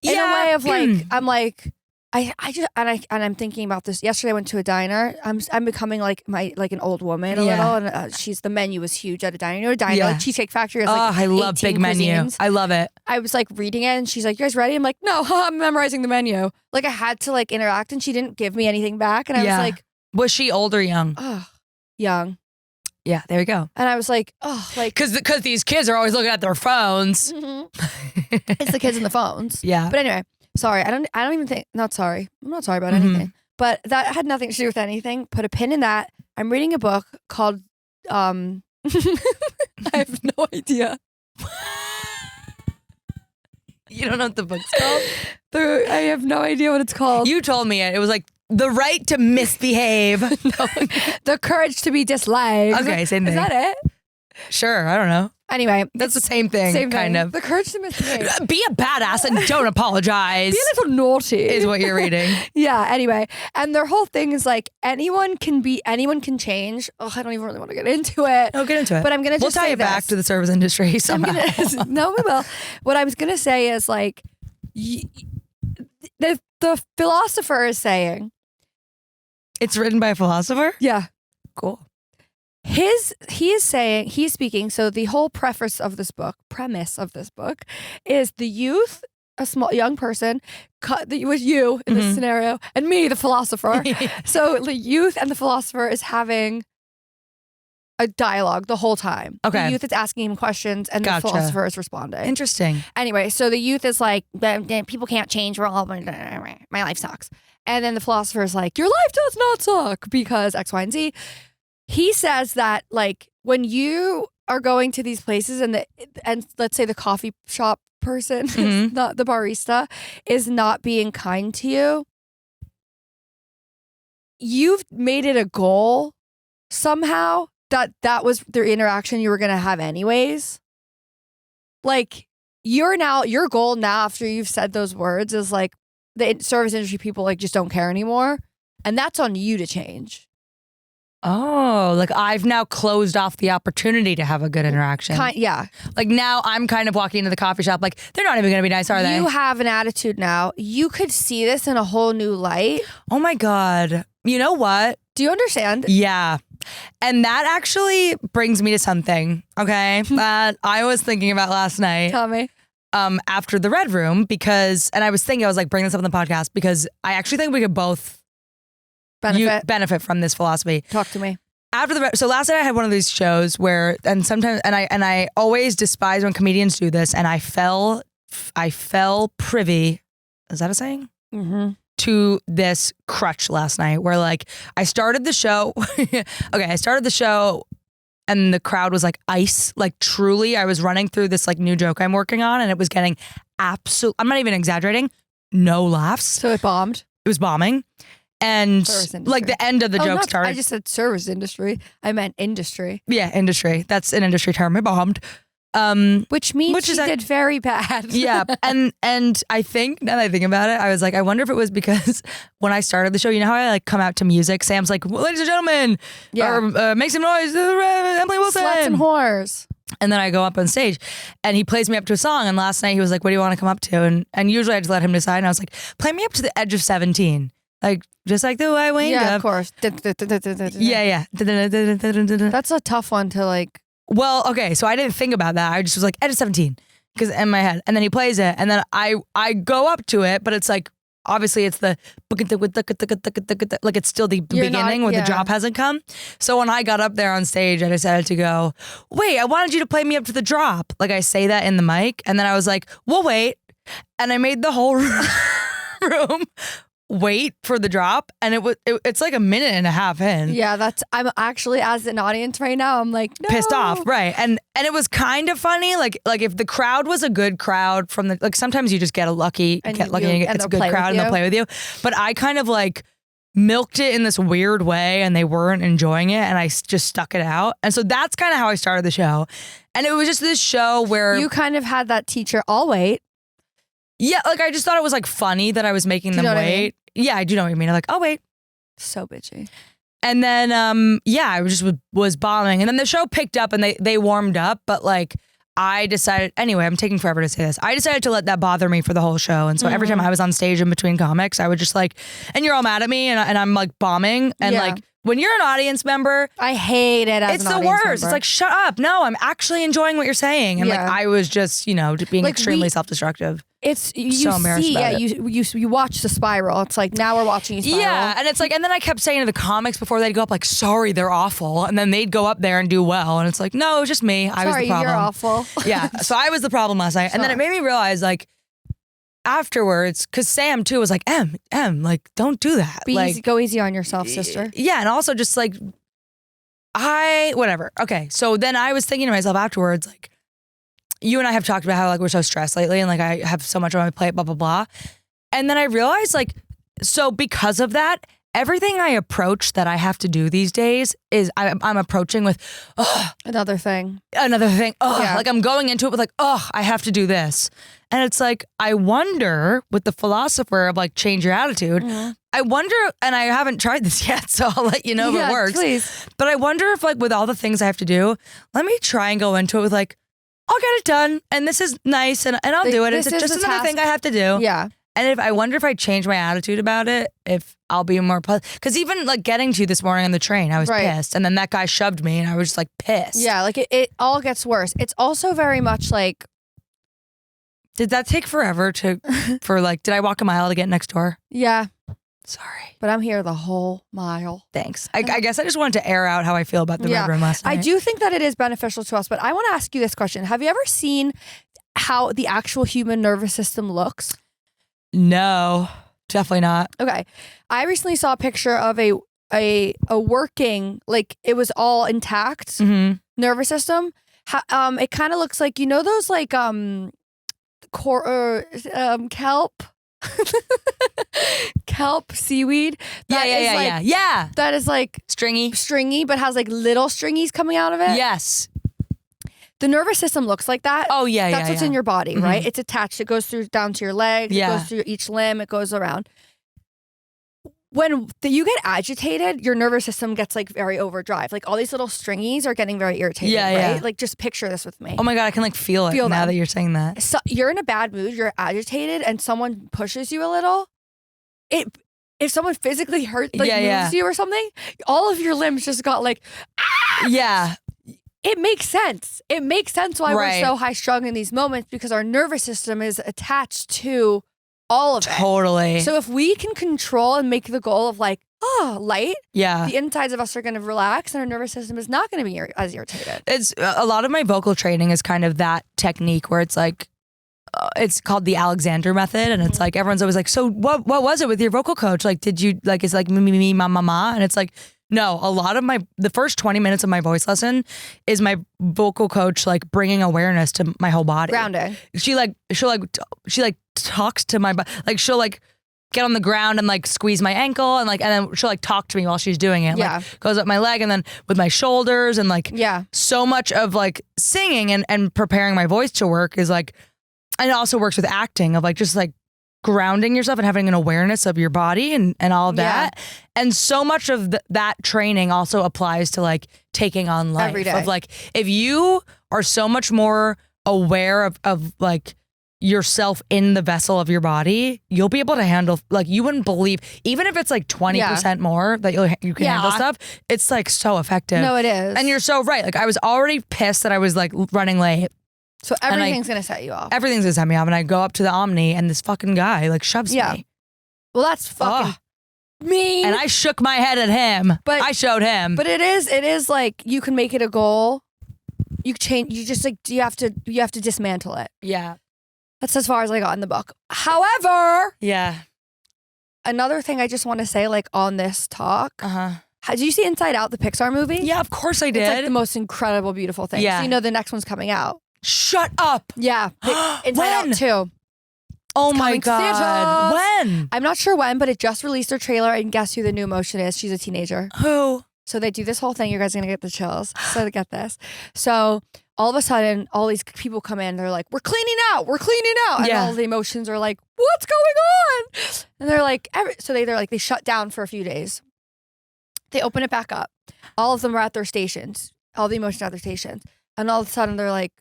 Speaker 1: In a way of like I'm like I just I'm thinking about this. Yesterday I went to a diner. I'm becoming like an old woman a little, and the menu was huge at a diner. You know, a diner like Cheesecake Factory. Has, like,
Speaker 2: I love big menu.
Speaker 1: Cuisines.
Speaker 2: I love it.
Speaker 1: I was like reading it, and she's like, "You guys ready?" I'm like, "No, I'm memorizing the menu." Like I had to like interact, and she didn't give me anything back, and I was like,
Speaker 2: "Was she old or young?"
Speaker 1: Young.
Speaker 2: Yeah, there we go.
Speaker 1: And I was like,
Speaker 2: because these kids are always looking at their phones.
Speaker 1: Mm-hmm. It's the kids and the phones.
Speaker 2: Yeah.
Speaker 1: But anyway. Sorry, I don't even think, not sorry. I'm not sorry about anything. But that had nothing to do with anything. Put a pin in that. I'm reading a book called, I have no idea.
Speaker 2: You don't know what the book's called?
Speaker 1: I have no idea what it's called.
Speaker 2: You told me it. It was like The Right to Misbehave.
Speaker 1: No, The Courage to be Disliked.
Speaker 2: Okay, same thing.
Speaker 1: Is that it?
Speaker 2: Sure, I don't know.
Speaker 1: Anyway,
Speaker 2: that's the same thing, kind of.
Speaker 1: The Courage to Misbehave.
Speaker 2: Be a badass and don't apologize.
Speaker 1: Be a little naughty
Speaker 2: is what you're reading.
Speaker 1: Yeah. Anyway, and their whole thing is like anyone can change. Oh, I don't even really want to get into it.
Speaker 2: Oh, get into it.
Speaker 1: But I'm gonna just
Speaker 2: tie it back to the service industry somehow.
Speaker 1: No, we will. What I was gonna say is like, the philosopher is saying.
Speaker 2: It's written by a philosopher?
Speaker 1: Yeah.
Speaker 2: Cool.
Speaker 1: He's speaking. So the whole premise of this book is the youth, a young person, was you in this scenario, and me, the philosopher. So the youth and the philosopher is having a dialogue the whole time.
Speaker 2: Okay.
Speaker 1: The youth is asking him questions, and the philosopher is responding.
Speaker 2: Interesting.
Speaker 1: Anyway, so the youth is like, people can't change. We're all, my life sucks. And then the philosopher is like, your life does not suck because X, Y, and Z. He says that like when you are going to these places and let's say the coffee shop person, is not the barista, is not being kind to you, you've made it a goal somehow that was the interaction you were going to have anyways. Like your goal now after you've said those words is like the service industry people like just don't care anymore. And that's on you to change.
Speaker 2: Oh, like I've now closed off the opportunity to have a good interaction.
Speaker 1: Yeah.
Speaker 2: Like now I'm kind of walking into the coffee shop like they're not even going to be nice, are they?
Speaker 1: You have an attitude now. You could see this in a whole new light.
Speaker 2: Oh my God. You know what?
Speaker 1: Do you understand?
Speaker 2: Yeah. And that actually brings me to something, okay, that I was thinking about last night.
Speaker 1: Tell me.
Speaker 2: After the Red Room and I was like, bring this up in the podcast because I actually think we could both benefit from this philosophy.
Speaker 1: Talk to me.
Speaker 2: So last night I had one of these shows where, and I always despise when comedians do this, and I fell privy. Is that a saying?
Speaker 1: Mm-hmm.
Speaker 2: To this crutch last night where like I started the show. Okay, I started the show and the crowd was like ice. Like truly, I was running through this like new joke I'm working on, and it was getting absolute. I'm not even exaggerating. No laughs.
Speaker 1: So it bombed.
Speaker 2: It was bombing. And like the end of the joke started.
Speaker 1: I just said service industry. I meant industry.
Speaker 2: Yeah, industry. That's an industry term. It bombed.
Speaker 1: Which means she did very bad.
Speaker 2: Yeah. And I think, now that I think about it, I was like, I wonder if it was because when I started the show, you know how I like come out to music? Sam's like, ladies and gentlemen, or make some noise, Emily Wilson.
Speaker 1: Sluts and whores.
Speaker 2: And then I go up on stage and he plays me up to a song. And last night he was like, what do you want to come up to? And usually I just let him decide. And I was like, play me up to the edge of 17. Like, just like the way I winged up.
Speaker 1: Yeah, of course.
Speaker 2: Yeah.
Speaker 1: That's a tough one to like.
Speaker 2: Well, okay, so I didn't think about that. I just was like, edge of 17, because in my head. And then he plays it, and then I go up to it, but it's like, obviously it's the, like it's still the beginning where the drop hasn't come. So when I got up there on stage, I decided to go, wait, I wanted you to play me up to the drop. Like I say that in the mic, and then I was like, we'll wait. And I made the whole room wait for the drop, and it's like a minute and a half in.
Speaker 1: Yeah, I'm actually, as an audience right now, I'm like, no.
Speaker 2: Pissed off, right? And it was kind of funny, like if the crowd was a good crowd from the, like sometimes you just get lucky and it's a good crowd and they'll play with you. But I kind of like milked it in this weird way, and they weren't enjoying it, and I just stuck it out. And so that's kind of how I started the show. And it was just this show where
Speaker 1: you kind of had that teacher, I'll wait.
Speaker 2: Yeah, like I just thought it was like funny that I was making them wait. I mean? Yeah, I do know what you mean. I'm like, oh wait,
Speaker 1: so bitchy.
Speaker 2: And then I just was bombing, and then the show picked up and they warmed up, but like I decided anyway. I'm taking forever to say this. I decided to let that bother me for the whole show, and so every time I was on stage in between comics, I would just like, and you're all mad at me, and I'm like bombing, and like. When you're an audience member,
Speaker 1: I hate it.
Speaker 2: It's the worst. Member. It's like, shut up. No, I'm actually enjoying what you're saying. And like, I was just, being like extremely self-destructive.
Speaker 1: It's you so see, you watch the spiral. It's like now we're watching you spiral.
Speaker 2: Yeah, and it's like, and then I kept saying to the comics before they'd go up, like, sorry, they're awful, and then they'd go up there and do well, and it's like, no, it was just me. I was the problem.
Speaker 1: You're awful.
Speaker 2: Yeah, so I was the problem last night, and then it made me realize, like. Afterwards, because Sam too was like, Em, like, don't do that.
Speaker 1: Go easy on yourself, sister.
Speaker 2: Yeah, and also just like, whatever. Okay, so then I was thinking to myself afterwards, like, you and I have talked about how like we're so stressed lately, and like I have so much on my plate, blah blah blah. And then I realized, like, so because of that, everything I approach that I have to do these days is I'm approaching with,
Speaker 1: another thing.
Speaker 2: Like I'm going into it with like, I have to do this. And it's like, I wonder with the philosopher of like change your attitude, I wonder, and I haven't tried this yet, so I'll let you know if it works.
Speaker 1: Please.
Speaker 2: But I wonder if like with all the things I have to do, let me try and go into it with like, I'll get it done. And this is nice and I'll do it. It's just another thing I have to do.
Speaker 1: Yeah.
Speaker 2: And I wonder if I change my attitude about it, if I'll be more pleasant. Because even like getting to you this morning on the train, I was pissed. And then that guy shoved me and I was just like pissed.
Speaker 1: Yeah, like it all gets worse. It's also very much like.
Speaker 2: Did that take forever did I walk a mile to get next door?
Speaker 1: Yeah.
Speaker 2: Sorry.
Speaker 1: But I'm here the whole mile.
Speaker 2: Thanks. I guess I just wanted to air out how I feel about the Red Room last night.
Speaker 1: I do think that it is beneficial to us, but I want to ask you this question. Have you ever seen how the actual human nervous system looks?
Speaker 2: No, definitely not.
Speaker 1: Okay. I recently saw a picture of a working, like it was all intact nervous system. It kind of looks like, those like kelp kelp seaweed.
Speaker 2: Yeah.
Speaker 1: That is like stringy, but has like little stringies coming out of it.
Speaker 2: Yes.
Speaker 1: The nervous system looks like that.
Speaker 2: Oh yeah,
Speaker 1: That's what's in your body, right? It's attached. It goes down to your legs.
Speaker 2: Yeah.
Speaker 1: It goes through each limb. It goes around. When you get agitated, your nervous system gets like very overdrive. Like all these little stringies are getting very irritated, right? Yeah. Like just picture this with me.
Speaker 2: Oh my God, I can like feel it now that you're saying that.
Speaker 1: So you're in a bad mood, you're agitated, and someone pushes you a little. If someone physically moves you or something, all of your limbs just got like,
Speaker 2: yeah.
Speaker 1: It makes sense. It makes sense why we're so high strung in these moments, because our nervous system is attached to all of it.
Speaker 2: Totally.
Speaker 1: So if we can control and make the goal of like, light,
Speaker 2: the
Speaker 1: insides of us are going to relax and our nervous system is not going to be as irritated.
Speaker 2: It's a lot of my vocal training is kind of that technique where it's like, it's called the Alexander method, and it's like everyone's always like, so what was it with your vocal coach? Like, did you like, it's like me, ma, and it's like, No, a lot of the first 20 minutes of my voice lesson is my vocal coach like bringing awareness to my whole body.
Speaker 1: Grounding.
Speaker 2: She'll talks to my body. Like she'll like get on the ground and like squeeze my ankle and then she'll like talk to me while she's doing it.
Speaker 1: Yeah.
Speaker 2: Like goes up my leg and then with my shoulders and like so much of like singing and preparing my voice to work is like, and it also works with acting of like just like grounding yourself and having an awareness of your body and all of that. Yeah. And so much of that training also applies to like taking on life.
Speaker 1: Every day.
Speaker 2: Of like, if you are so much more aware of like yourself in the vessel of your body, you'll be able to handle, like you wouldn't believe, even if it's like 20% more that you can handle stuff, it's like so effective.
Speaker 1: No, it is.
Speaker 2: And you're so right. Like I was already pissed that I was like running late.
Speaker 1: So everything's going to set you off.
Speaker 2: Everything's going to set me off. And I go up to the Omni and this fucking guy like shoves me.
Speaker 1: Well, that's fucking mean.
Speaker 2: And I shook my head at him. But I showed him.
Speaker 1: But it is like you can make it a goal. You just like, you have to dismantle it.
Speaker 2: Yeah.
Speaker 1: That's as far as I got in the book. However,
Speaker 2: yeah.
Speaker 1: Another thing I just want to say, like on this talk. Did you see Inside Out, the Pixar movie?
Speaker 2: Yeah, of course I did.
Speaker 1: It's like the most incredible, beautiful thing.
Speaker 2: Yeah.
Speaker 1: So you know the next one's coming out.
Speaker 2: Shut up.
Speaker 1: Yeah. Inside Out 2.
Speaker 2: Oh my God. When?
Speaker 1: I'm not sure when, but it just released their trailer, and guess who the new emotion is? She's a teenager.
Speaker 2: Who?
Speaker 1: So they do this whole thing. You guys are going to get the chills. So get this. So all of a sudden, all these people come in. They're like, we're cleaning out. And all the emotions are like, what's going on? And they're like, they shut down for a few days. They open it back up. All of them are at their stations. All the emotions are at their stations. And all of a sudden, they're like,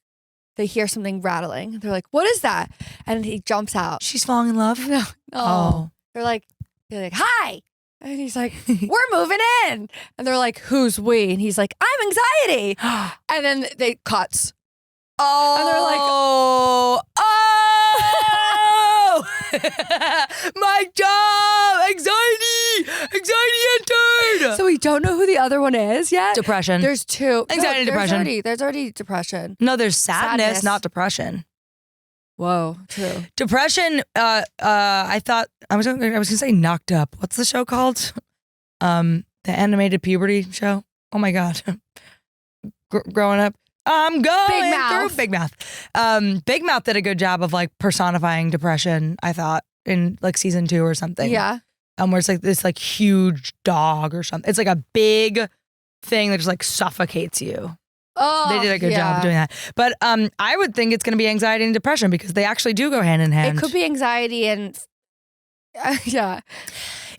Speaker 1: they hear something rattling. They're like, what is that? And he jumps out.
Speaker 2: She's falling in love?
Speaker 1: No. Oh. They're like, hi. And he's like, we're moving in. And they're like, who's we? And he's like, I'm anxiety. And then they cuts.
Speaker 2: Oh.
Speaker 1: And they're like,
Speaker 2: my job, anxiety entered.
Speaker 1: So we don't know who the other one is yet.
Speaker 2: Depression.
Speaker 1: There's two.
Speaker 2: Anxiety, depression.
Speaker 1: There's already depression.
Speaker 2: No, there's sadness, not depression.
Speaker 1: Whoa, true.
Speaker 2: Depression. I thought I was gonna say Knocked Up. What's the show called? The animated puberty show. Oh my God. Growing up, I'm going through Big Mouth. Big Mouth did a good job of like personifying depression. I thought in like season 2 or something.
Speaker 1: Yeah.
Speaker 2: Where it's like this like huge dog or something. It's like a big thing that just like suffocates you.
Speaker 1: Oh,
Speaker 2: they did a good job of doing that. But I would think it's going to be anxiety and depression because they actually do go hand in hand.
Speaker 1: It could be anxiety and yeah.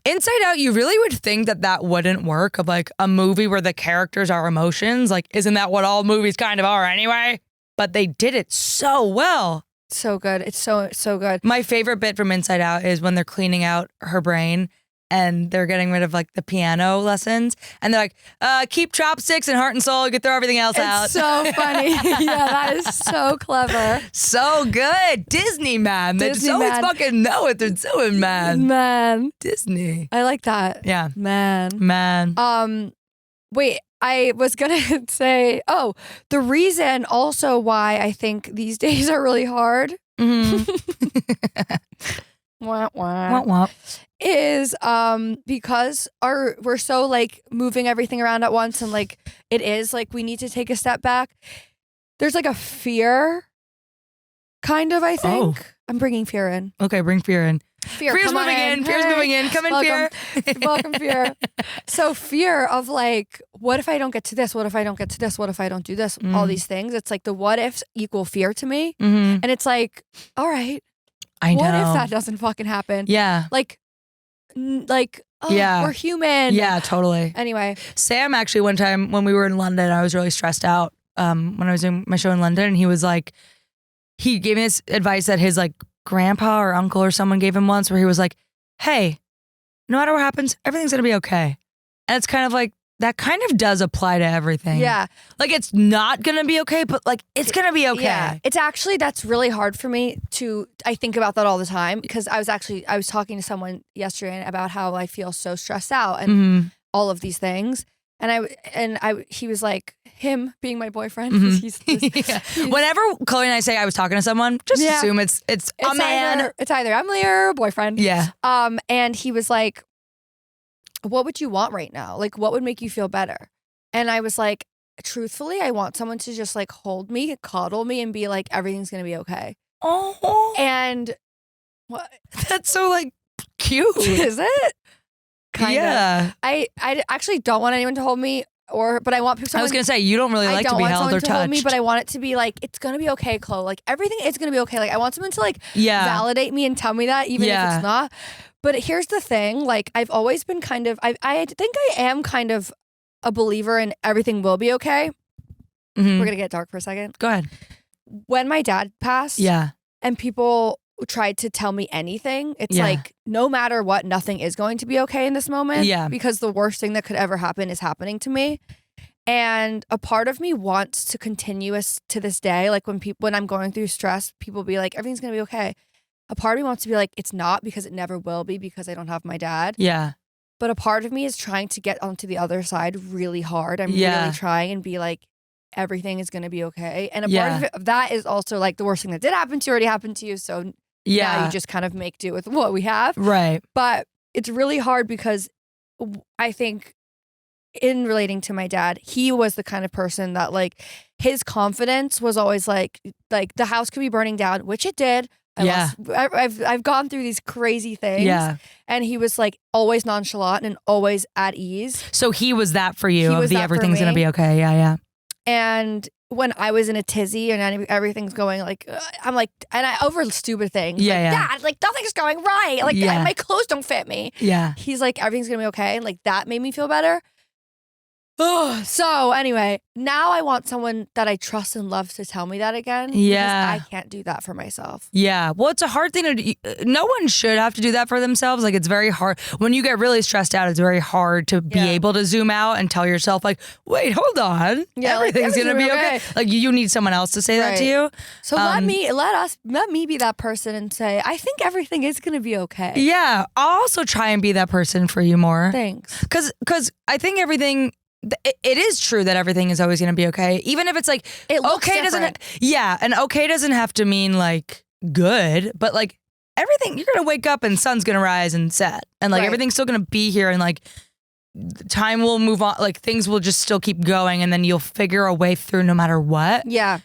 Speaker 2: Inside Out, you really would think that wouldn't work, of like a movie where the characters are emotions. Like, isn't that what all movies kind of are anyway? But they did it so well.
Speaker 1: So good. It's so good.
Speaker 2: My favorite bit from Inside Out is when they're cleaning out her brain and they're getting rid of like the piano lessons. And they're like, keep chopsticks and heart and soul. You can throw everything else out.
Speaker 1: It's so funny. Yeah, that is so clever.
Speaker 2: So good. Disney, man. They just always fucking know what they're doing, man.
Speaker 1: Man.
Speaker 2: Disney.
Speaker 1: I like that.
Speaker 2: Yeah.
Speaker 1: Man. Wait, I was going to say, the reason also why I think these days are really hard.
Speaker 2: Mm-hmm.
Speaker 1: Wah, wah.
Speaker 2: Wah, wah.
Speaker 1: Is because we're so like moving everything around at once, and like it is like we need to take a step back. There's like a fear, kind of. I think I'm bringing fear in.
Speaker 2: Okay, bring fear in.
Speaker 1: Fear's
Speaker 2: moving in. Fear's moving in. Come in, fear.
Speaker 1: Welcome, fear. So fear of like, what if I don't get to this? What if I don't get to this? What if I don't do this? All these things. It's like the what ifs equal fear to me, and it's like, all right,
Speaker 2: I know.
Speaker 1: What if that doesn't fucking happen?
Speaker 2: Yeah.
Speaker 1: We're human.
Speaker 2: Yeah, totally.
Speaker 1: Anyway.
Speaker 2: Sam actually one time when we were in London, I was really stressed out when I was doing my show in London, and he was like, he gave me this advice that his like grandpa or uncle or someone gave him once, where he was like, hey, no matter what happens, everything's going to be okay. And it's kind of like, that kind of does apply to everything.
Speaker 1: Yeah.
Speaker 2: Like it's not going to be okay, but like it's going to be okay.
Speaker 1: Yeah. It's actually, that's really hard for me I think about that all the time, because I was talking to someone yesterday about how I feel so stressed out and all of these things. And he was like, him being my boyfriend.
Speaker 2: Whenever Chloe and I say I was talking to someone, just assume it's a man.
Speaker 1: It's either Emily or boyfriend.
Speaker 2: Yeah.
Speaker 1: And he was like, what would you want right now? Like, what would make you feel better? And I was like, truthfully, I want someone to just like hold me, cuddle me, and be like, everything's going to be okay.
Speaker 2: Oh.
Speaker 1: And what?
Speaker 2: That's so like cute.
Speaker 1: Is it? Kind
Speaker 2: of.
Speaker 1: I actually don't want anyone to hold me, but I want someone.
Speaker 2: I was gonna say you don't really like to be held or touched. Hold me,
Speaker 1: but I want it to be like, it's gonna be okay, Chloe. Like everything is gonna be okay. Like I want someone to like validate me and tell me that, even if it's not. But here's the thing: like I've always been kind of, I think I am kind of a believer in everything will be okay. We're gonna get dark for a second.
Speaker 2: Go ahead.
Speaker 1: When my dad passed, and people tried to tell me anything, it's like no matter what, nothing is going to be okay in this moment. Because the worst thing that could ever happen is happening to me. And a part of me wants to continue to this day. Like when I'm going through stress, people be like, everything's gonna be okay. A part of me wants to be like, it's not, because it never will be, because I don't have my dad.
Speaker 2: Yeah.
Speaker 1: But a part of me is trying to get onto the other side really hard. I'm really trying and be like, everything is gonna be okay. And a part of that is also like the worst thing that did happen to you already happened to you. So now you just kind of make do with what we have.
Speaker 2: Right.
Speaker 1: But it's really hard because I think in relating to my dad, he was the kind of person that like his confidence was always like the house could be burning down, which it did. I've gone through these crazy things. Yeah. And he was like always nonchalant and always at ease.
Speaker 2: So he was that for you, of the everything's going to be okay. Yeah.
Speaker 1: And when I was in a tizzy and everything's going like, I'm like, and I over stupid things. Dad, like nothing's going right. Like my clothes don't fit me. Yeah. He's like, everything's gonna be okay. And like that made me feel better. So anyway, now I want someone that I trust and love to tell me that again. Yeah. Because I can't do that for myself.
Speaker 2: Yeah. Well, it's a hard thing to do. No one should have to do that for themselves. Like it's very hard. When you get really stressed out, it's very hard to be able to zoom out and tell yourself like, wait, hold on. Yeah, everything's going to be okay. Like you need someone else to say that to you.
Speaker 1: So let me be that person and say, I think everything is going to be okay.
Speaker 2: Yeah. I'll also try and be that person for you more.
Speaker 1: Thanks.
Speaker 2: Because I think everything... It is true that everything is always going to be okay, even if it's like okay doesn't have to mean like good, but like everything, you're going to wake up and sun's going to rise and set, and like everything's still going to be here, and like time will move on, like things will just still keep going, and then you'll figure a way through no matter what.
Speaker 1: Yeah.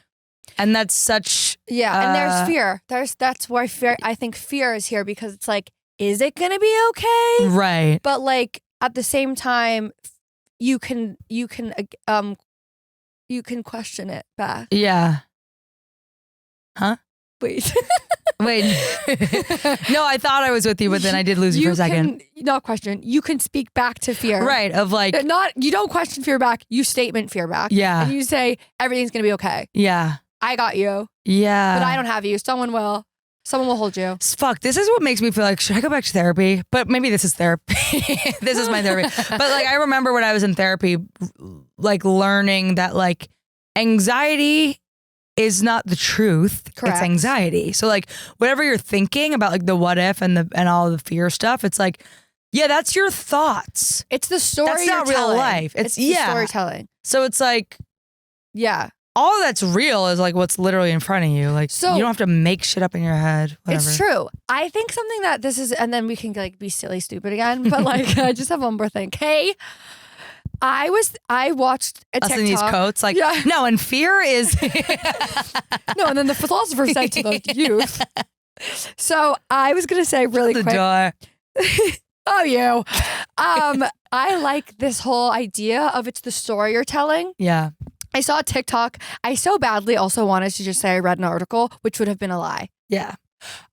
Speaker 2: And that's such
Speaker 1: and there's fear. That's where I think fear is here, because it's like, is it going to be okay?
Speaker 2: Right.
Speaker 1: But like at the same time, you can question it back.
Speaker 2: Yeah. Huh?
Speaker 1: Wait.
Speaker 2: Wait. No, I thought I was with you, but then I did lose you for a second.
Speaker 1: Not question. You can speak back to fear.
Speaker 2: Right. Of like,
Speaker 1: you don't question fear back. You statement fear back.
Speaker 2: Yeah.
Speaker 1: And you say everything's gonna be okay.
Speaker 2: Yeah.
Speaker 1: I got you.
Speaker 2: Yeah.
Speaker 1: But I don't have you. Someone will hold you.
Speaker 2: Fuck, this is what makes me feel like, should I go back to therapy? But maybe this is therapy. This is my therapy. But like, I remember when I was in therapy, like learning that like anxiety is not the truth.
Speaker 1: Correct.
Speaker 2: It's anxiety. So like whatever you're thinking about, like the what if and all the fear stuff, it's like, yeah, that's your thoughts.
Speaker 1: It's the story.
Speaker 2: That's not real life.
Speaker 1: It's the storytelling.
Speaker 2: So it's like,
Speaker 1: yeah.
Speaker 2: All that's real is like what's literally in front of you. Like, so, you don't have to make shit up in your head. Whatever.
Speaker 1: It's true. I think something that this is, and then we can like be silly, stupid again. But like, I just have one more thing. Hey, I watched a TikTok.
Speaker 2: Us in these coats, like, no, and fear is
Speaker 1: no, and then the philosopher said to the youth. So I was gonna say really quick.
Speaker 2: Door.
Speaker 1: Oh, you. I like this whole idea of it's the story you're telling.
Speaker 2: Yeah.
Speaker 1: I saw a TikTok. I so badly also wanted to just say I read an article, which would have been a lie.
Speaker 2: Yeah.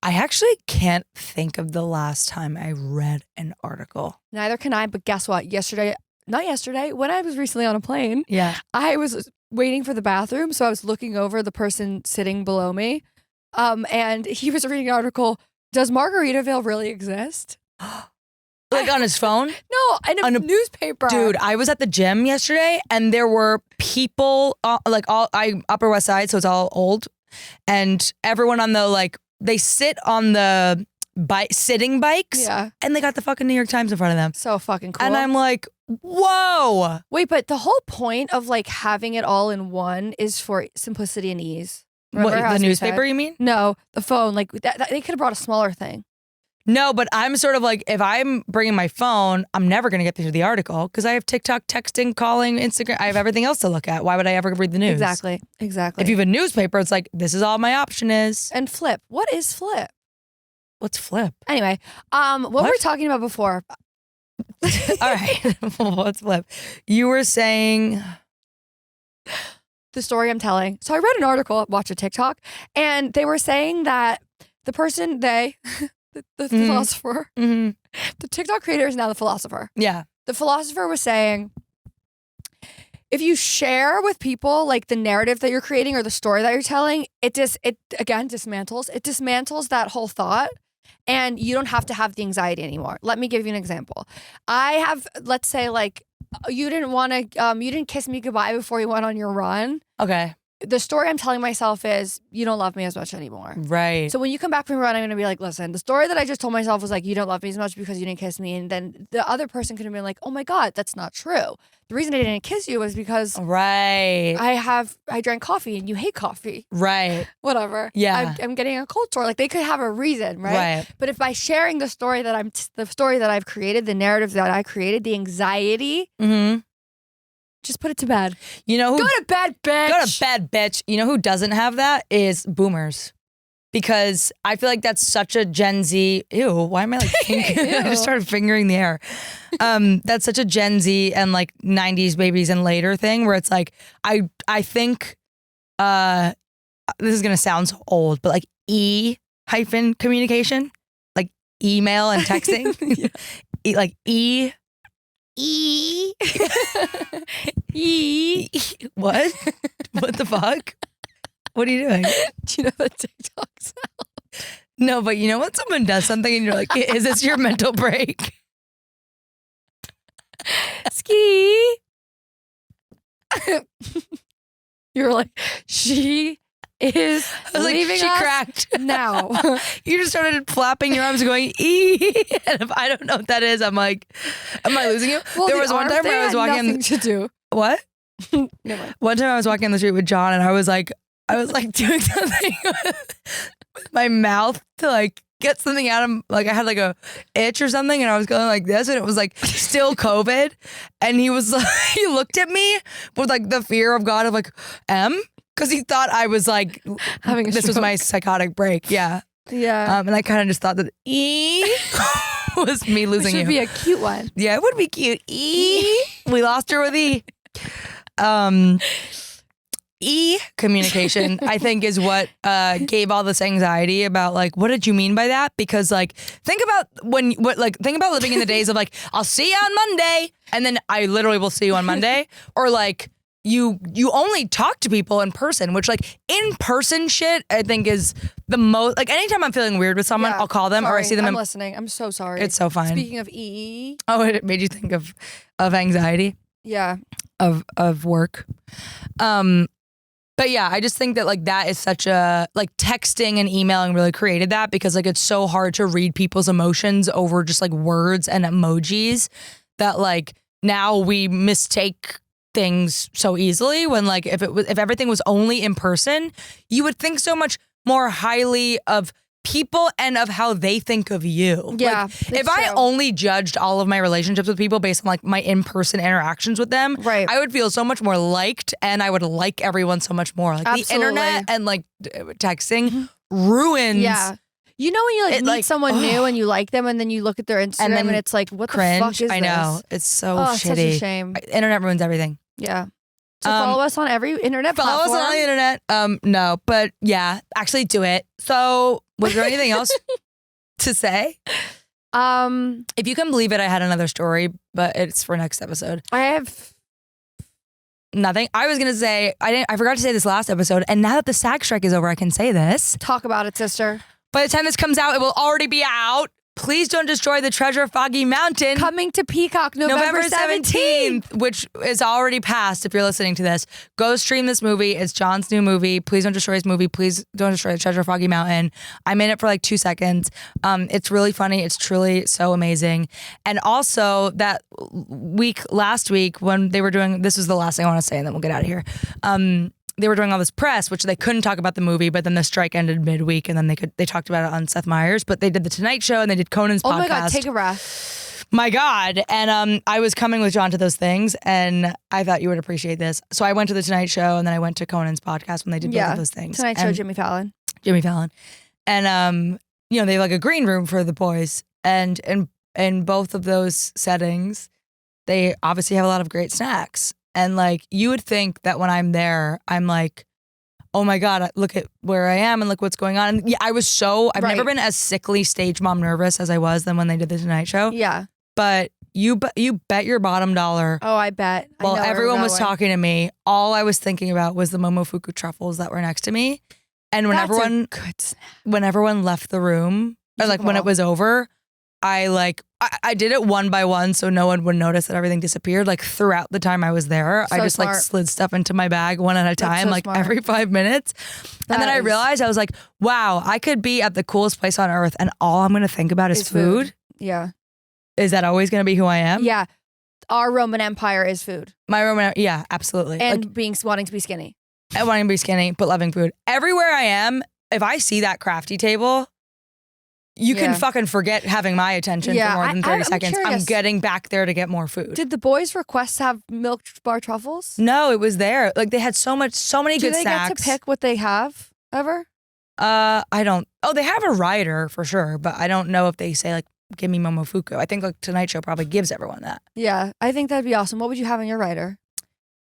Speaker 2: I actually can't think of the last time I read an article.
Speaker 1: Neither can I, but guess what? When I was recently on a plane, I was waiting for the bathroom, so I was looking over the person sitting below me, and he was reading an article, does Margaritaville really exist?
Speaker 2: Like on his phone?
Speaker 1: No, in a newspaper.
Speaker 2: Dude, I was at the gym yesterday and there were people, Upper West Side, so it's all old. And everyone on the, they sit on the sitting bikes.
Speaker 1: Yeah.
Speaker 2: And they got the fucking New York Times in front of them.
Speaker 1: So fucking cool.
Speaker 2: And I'm like, whoa.
Speaker 1: Wait, but the whole point of having it all in one is for simplicity and ease.
Speaker 2: Remember what, the newspaper you mean?
Speaker 1: No, the phone. They could have brought a smaller thing.
Speaker 2: No, but I'm sort of like, if I'm bringing my phone, I'm never going to get through the article because I have TikTok, texting, calling, Instagram. I have everything else to look at. Why would I ever read the news?
Speaker 1: Exactly.
Speaker 2: If you have a newspaper, it's like, this is all my option is.
Speaker 1: And Flip. What is Flip?
Speaker 2: What's Flip?
Speaker 1: Anyway, what were we talking about before?
Speaker 2: All right. What's Flip? You were saying...
Speaker 1: The story I'm telling. So I read an article, watched a TikTok, and they were saying that the person, the philosopher, the TikTok creator is now the philosopher.
Speaker 2: Yeah.
Speaker 1: The philosopher was saying, if you share with people like the narrative that you're creating or the story that you're telling, it dismantles that whole thought. And you don't have to have the anxiety anymore. Let me give you an example. I have, let's say, like, you didn't kiss me goodbye before you went on your run.
Speaker 2: Okay.
Speaker 1: The story I'm telling myself is, you don't love me as much anymore.
Speaker 2: Right.
Speaker 1: So when you come back from your run, I'm going to be like, listen, the story that I just told myself was like, you don't love me as much because you didn't kiss me. And then the other person could have been like, oh my God, that's not true. The reason I didn't kiss you was because I drank coffee and you hate coffee.
Speaker 2: Right.
Speaker 1: Whatever.
Speaker 2: Yeah.
Speaker 1: I'm getting a cold sore. Like they could have a reason, right? But if by sharing the story that I've created, the narrative that I created, the anxiety, just put it to bed.
Speaker 2: You know who,
Speaker 1: go to bed, bitch.
Speaker 2: Go to bed, bitch. You know who doesn't have that is boomers. Because I feel like that's such a Gen Z. Ew, why am I like I just started fingering the air. That's such a Gen Z and like 90s babies and later thing where it's like I think this is gonna sound so old, but like communication, like email and texting. Like what? What the fuck? What are you doing?
Speaker 1: Do you know the TikTok sound?
Speaker 2: No, but you know when someone does something and you're like, is this your mental break?
Speaker 1: Ski. You're like, she is leaving
Speaker 2: she
Speaker 1: us
Speaker 2: cracked
Speaker 1: now.
Speaker 2: You just started flapping your arms going, ee. And if I don't know what that is, I'm like, am I losing you?
Speaker 1: Well,
Speaker 2: there was one time where I was walking.
Speaker 1: Nothing to do.
Speaker 2: What?
Speaker 1: Never mind.
Speaker 2: One time I was walking on the street with John and I was like doing something with my mouth to like get something out of, like I had like a itch or something and I was going like this and it was like still COVID and he was like, he looked at me with like the fear of God of like, because he thought I was like
Speaker 1: having a
Speaker 2: this
Speaker 1: stroke.
Speaker 2: was my psychotic break. Yeah.
Speaker 1: Yeah.
Speaker 2: And I kind of just thought that was me losing you.
Speaker 1: It should be a cute one.
Speaker 2: Yeah, it would be cute. We lost her with communication, I think, is what gave all this anxiety about like, what did you mean by that? Because like, think about living in the days of like, I'll see you on Monday, and then I literally will see you on Monday, or like you only talk to people in person, which like in person shit I think is the most like anytime I'm feeling weird with someone, I'll call them or I see them.
Speaker 1: I'm listening. I'm so sorry.
Speaker 2: It's so fine.
Speaker 1: Speaking of
Speaker 2: oh, it made you think of anxiety.
Speaker 1: Yeah.
Speaker 2: Of work. But yeah, I just think that like that is such a like texting and emailing really created that because like it's so hard to read people's emotions over just like words and emojis that like now we mistake things so easily when like if everything was only in person, you would think so much more highly of people and of how they think of you.
Speaker 1: Yeah.
Speaker 2: Like, if I only judged all of my relationships with people based on like my in-person interactions with them,
Speaker 1: right,
Speaker 2: I would feel so much more liked and I would like everyone so much more. Like
Speaker 1: absolutely.
Speaker 2: The internet and like texting ruins.
Speaker 1: Yeah. You know when you like meet someone new and you like them and then you look at their Instagram and it's like, what
Speaker 2: cringe.
Speaker 1: The fuck is this?
Speaker 2: I know. It's so shitty.
Speaker 1: It's such a shame.
Speaker 2: Internet ruins everything.
Speaker 1: Yeah. So follow us on every internet platform.
Speaker 2: Follow us on the internet. No, but yeah, actually do it. So was there anything else to say? If you can believe it, I had another story, but it's for next episode.
Speaker 1: I have
Speaker 2: nothing. I was gonna say I forgot to say this last episode, and now that the SAG strike is over, I can say this.
Speaker 1: Talk about it, sister.
Speaker 2: By the time this comes out, it will already be out. Please don't destroy the treasure of Foggy Mountain.
Speaker 1: Coming to Peacock November 17th.
Speaker 2: Which is already passed if you're listening to this. Go stream this movie. It's John's new movie. Please don't destroy his movie. Please don't destroy the treasure of Foggy Mountain. I'm in it for like 2 seconds. It's really funny. It's truly so amazing. And also that last week when they were doing, this was the last thing I want to say and then we'll get out of here. they were doing all this press, which they couldn't talk about the movie, but then the strike ended midweek, and then they talked about it on Seth Meyers. But they did the Tonight Show and they did Conan's podcast.
Speaker 1: Oh my God, take a breath.
Speaker 2: My God. And I was coming with John to those things, and I thought you would appreciate this. So I went to the Tonight Show, and then I went to Conan's podcast when they did both of those things.
Speaker 1: Tonight Show, Jimmy Fallon.
Speaker 2: And they have like a green room for the boys, and in both of those settings, they obviously have a lot of great snacks. And like, you would think that when I'm there, I'm like, oh my God, look at where I am and look what's going on. And yeah, I've never been as sickly stage mom nervous as I was then when they did the Tonight Show.
Speaker 1: Yeah.
Speaker 2: But you bet your bottom dollar.
Speaker 1: Oh, I bet.
Speaker 2: While everyone was talking to me, all I was thinking about was the Momofuku truffles that were next to me. And when everyone left the room, or like when it was over, I did it one by one so no one would notice that everything disappeared. Like throughout the time I was there, I just like slid stuff into my bag one at a time, like every 5 minutes. And then I realized, I was like, wow, I could be at the coolest place on earth and all I'm going to think about is food.
Speaker 1: Yeah.
Speaker 2: Is that always going to be who I am?
Speaker 1: Yeah. Our Roman Empire is food.
Speaker 2: Yeah, absolutely.
Speaker 1: And wanting to be skinny.
Speaker 2: And wanting to be skinny, but loving food. Everywhere I am, if I see that crafty table, you can fucking forget having my attention for more than 30 seconds. I'm getting back there to get more food.
Speaker 1: Did the boys request to have milk bar truffles?
Speaker 2: No, it was there. Like they had so many good snacks.
Speaker 1: Do they get to pick what they have ever?
Speaker 2: I don't. Oh, they have a rider for sure, but I don't know if they say like, give me Momofuku. I think like Tonight Show probably gives everyone that.
Speaker 1: Yeah, I think that'd be awesome. What would you have in your rider?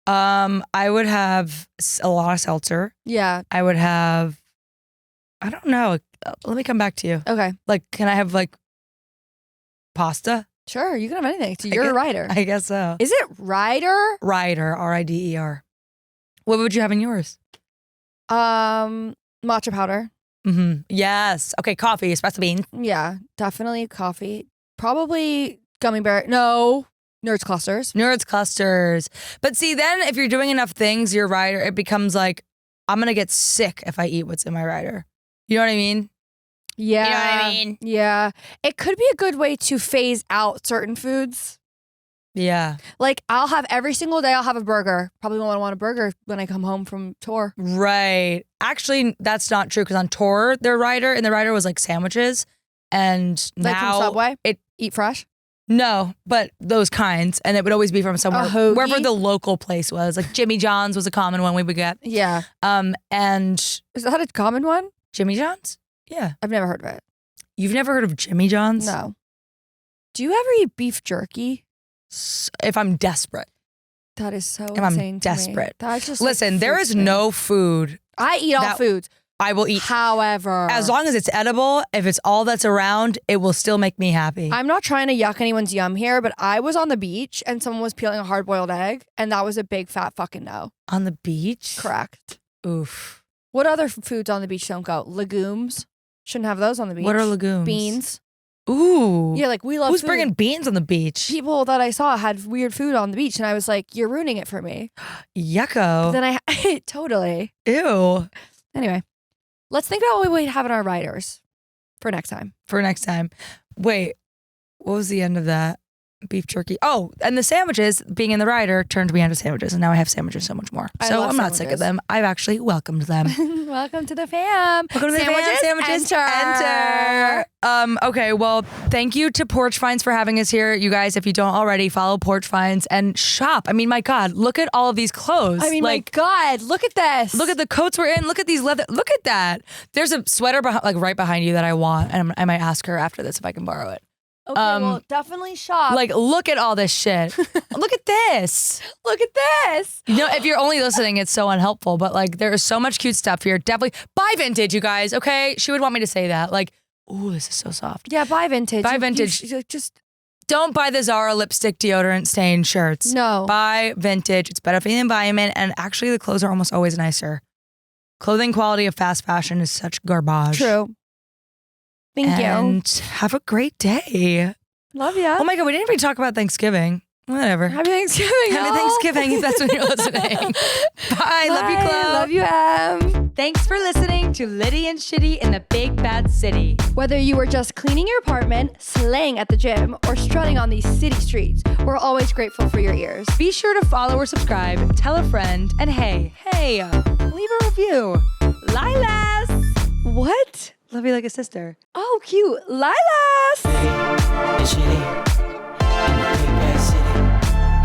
Speaker 2: I would have a lot of seltzer.
Speaker 1: Yeah.
Speaker 2: I would have, I don't know. Let me come back to you.
Speaker 1: Okay.
Speaker 2: Like, can I have like pasta?
Speaker 1: Sure, you can have anything. So you're a rider.
Speaker 2: I guess so.
Speaker 1: Is it rider?
Speaker 2: Rider, R-I-D-E-R. What would you have in yours?
Speaker 1: Matcha powder.
Speaker 2: Mm-hmm. Yes. Okay, coffee, espresso beans.
Speaker 1: Yeah, definitely coffee. Probably gummy bear. No, Nerds clusters.
Speaker 2: Nerds clusters. But see, then if you're doing enough things, your rider, it becomes like, I'm going to get sick if I eat what's in my rider. You know what I mean?
Speaker 1: Yeah.
Speaker 2: You know what I mean?
Speaker 1: Yeah. It could be a good way to phase out certain foods.
Speaker 2: Yeah.
Speaker 1: Like every single day I'll have a burger. Probably won't want a burger when I come home from tour.
Speaker 2: Right. Actually, that's not true because on tour, in the rider was like sandwiches. And
Speaker 1: like
Speaker 2: now
Speaker 1: from Subway? Eat fresh?
Speaker 2: No, but those kinds. And it would always be from somewhere, wherever the local place was. Like Jimmy John's was a common one we would get.
Speaker 1: Yeah.
Speaker 2: And
Speaker 1: is that a common one?
Speaker 2: Jimmy John's? Yeah.
Speaker 1: I've never heard of it.
Speaker 2: You've never heard of Jimmy John's?
Speaker 1: No. Do you ever eat beef jerky?
Speaker 2: If I'm desperate.
Speaker 1: That is so
Speaker 2: if
Speaker 1: insane
Speaker 2: I'm desperate.
Speaker 1: That's just
Speaker 2: listen,
Speaker 1: like
Speaker 2: there is no food.
Speaker 1: I eat all foods.
Speaker 2: I will eat.
Speaker 1: However,
Speaker 2: as long as it's edible, if it's all that's around, it will still make me happy.
Speaker 1: I'm not trying to yuck anyone's yum here, but I was on the beach and someone was peeling a hard-boiled egg, and that was a big fat fucking no.
Speaker 2: On the beach?
Speaker 1: Correct.
Speaker 2: Oof.
Speaker 1: What other foods on the beach don't go? Legumes. Shouldn't have those on the beach.
Speaker 2: What are legumes?
Speaker 1: Beans.
Speaker 2: Ooh.
Speaker 1: Yeah, like we love
Speaker 2: Who's
Speaker 1: food.
Speaker 2: bringing beans on the beach?
Speaker 1: People that I saw had weird food on the beach, and I was like, you're ruining it for me.
Speaker 2: Yucko.
Speaker 1: But then I totally.
Speaker 2: Ew.
Speaker 1: Anyway, let's think about what we have in our riders for next time.
Speaker 2: Wait, what was the end of that? Beef jerky. Oh, and the sandwiches, being in the rider, turned me onto sandwiches, and now I have sandwiches so much more. So I'm not sick of them. I've actually welcomed them.
Speaker 1: Welcome to the fam.
Speaker 2: Welcome to the fam. Sandwiches, enter. Okay, well, thank you to Porch Finds for having us here. You guys, if you don't already, follow Porch Finds and shop. I mean, my God, look at all of these clothes.
Speaker 1: I mean, my God, look at this.
Speaker 2: Look at the coats we're in. Look at these leather. Look at that. There's a sweater right behind you that I want, and I might ask her after this if I can borrow it.
Speaker 1: Okay, well, definitely shop.
Speaker 2: Like, look at all this shit. Look at this.
Speaker 1: Look at this.
Speaker 2: You know, if you're only listening, it's so unhelpful. But like, there is so much cute stuff here. Definitely buy vintage, you guys. Okay, she would want me to say that. Like, ooh, this is so soft.
Speaker 1: Yeah, buy vintage.
Speaker 2: Buy vintage.
Speaker 1: Just
Speaker 2: don't buy the Zara lipstick deodorant stained shirts.
Speaker 1: No.
Speaker 2: Buy vintage. It's better for the environment, and actually, the clothes are almost always nicer. Clothing quality of fast fashion is such garbage.
Speaker 1: True. Thank you.
Speaker 2: And have a great day.
Speaker 1: Love ya.
Speaker 2: Oh my God, we didn't even talk about Thanksgiving. Whatever.
Speaker 1: Happy Thanksgiving.
Speaker 2: Happy Thanksgiving if that's when you're listening. Bye. Love you, Chloe.
Speaker 1: Love you, Em.
Speaker 2: Thanks for listening to Litty and Shitty in the Big Bad City.
Speaker 1: Whether you were just cleaning your apartment, slaying at the gym, or strutting on these city streets, we're always grateful for your ears.
Speaker 2: Be sure to follow or subscribe, tell a friend, and hey, leave a review. Lilas!
Speaker 1: What?
Speaker 2: Love you like a sister.
Speaker 1: Oh, cute. Lilas!
Speaker 3: Litty and Shitty in the Big Bad City.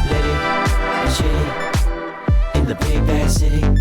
Speaker 3: Litty and Shitty in the Big Bad City.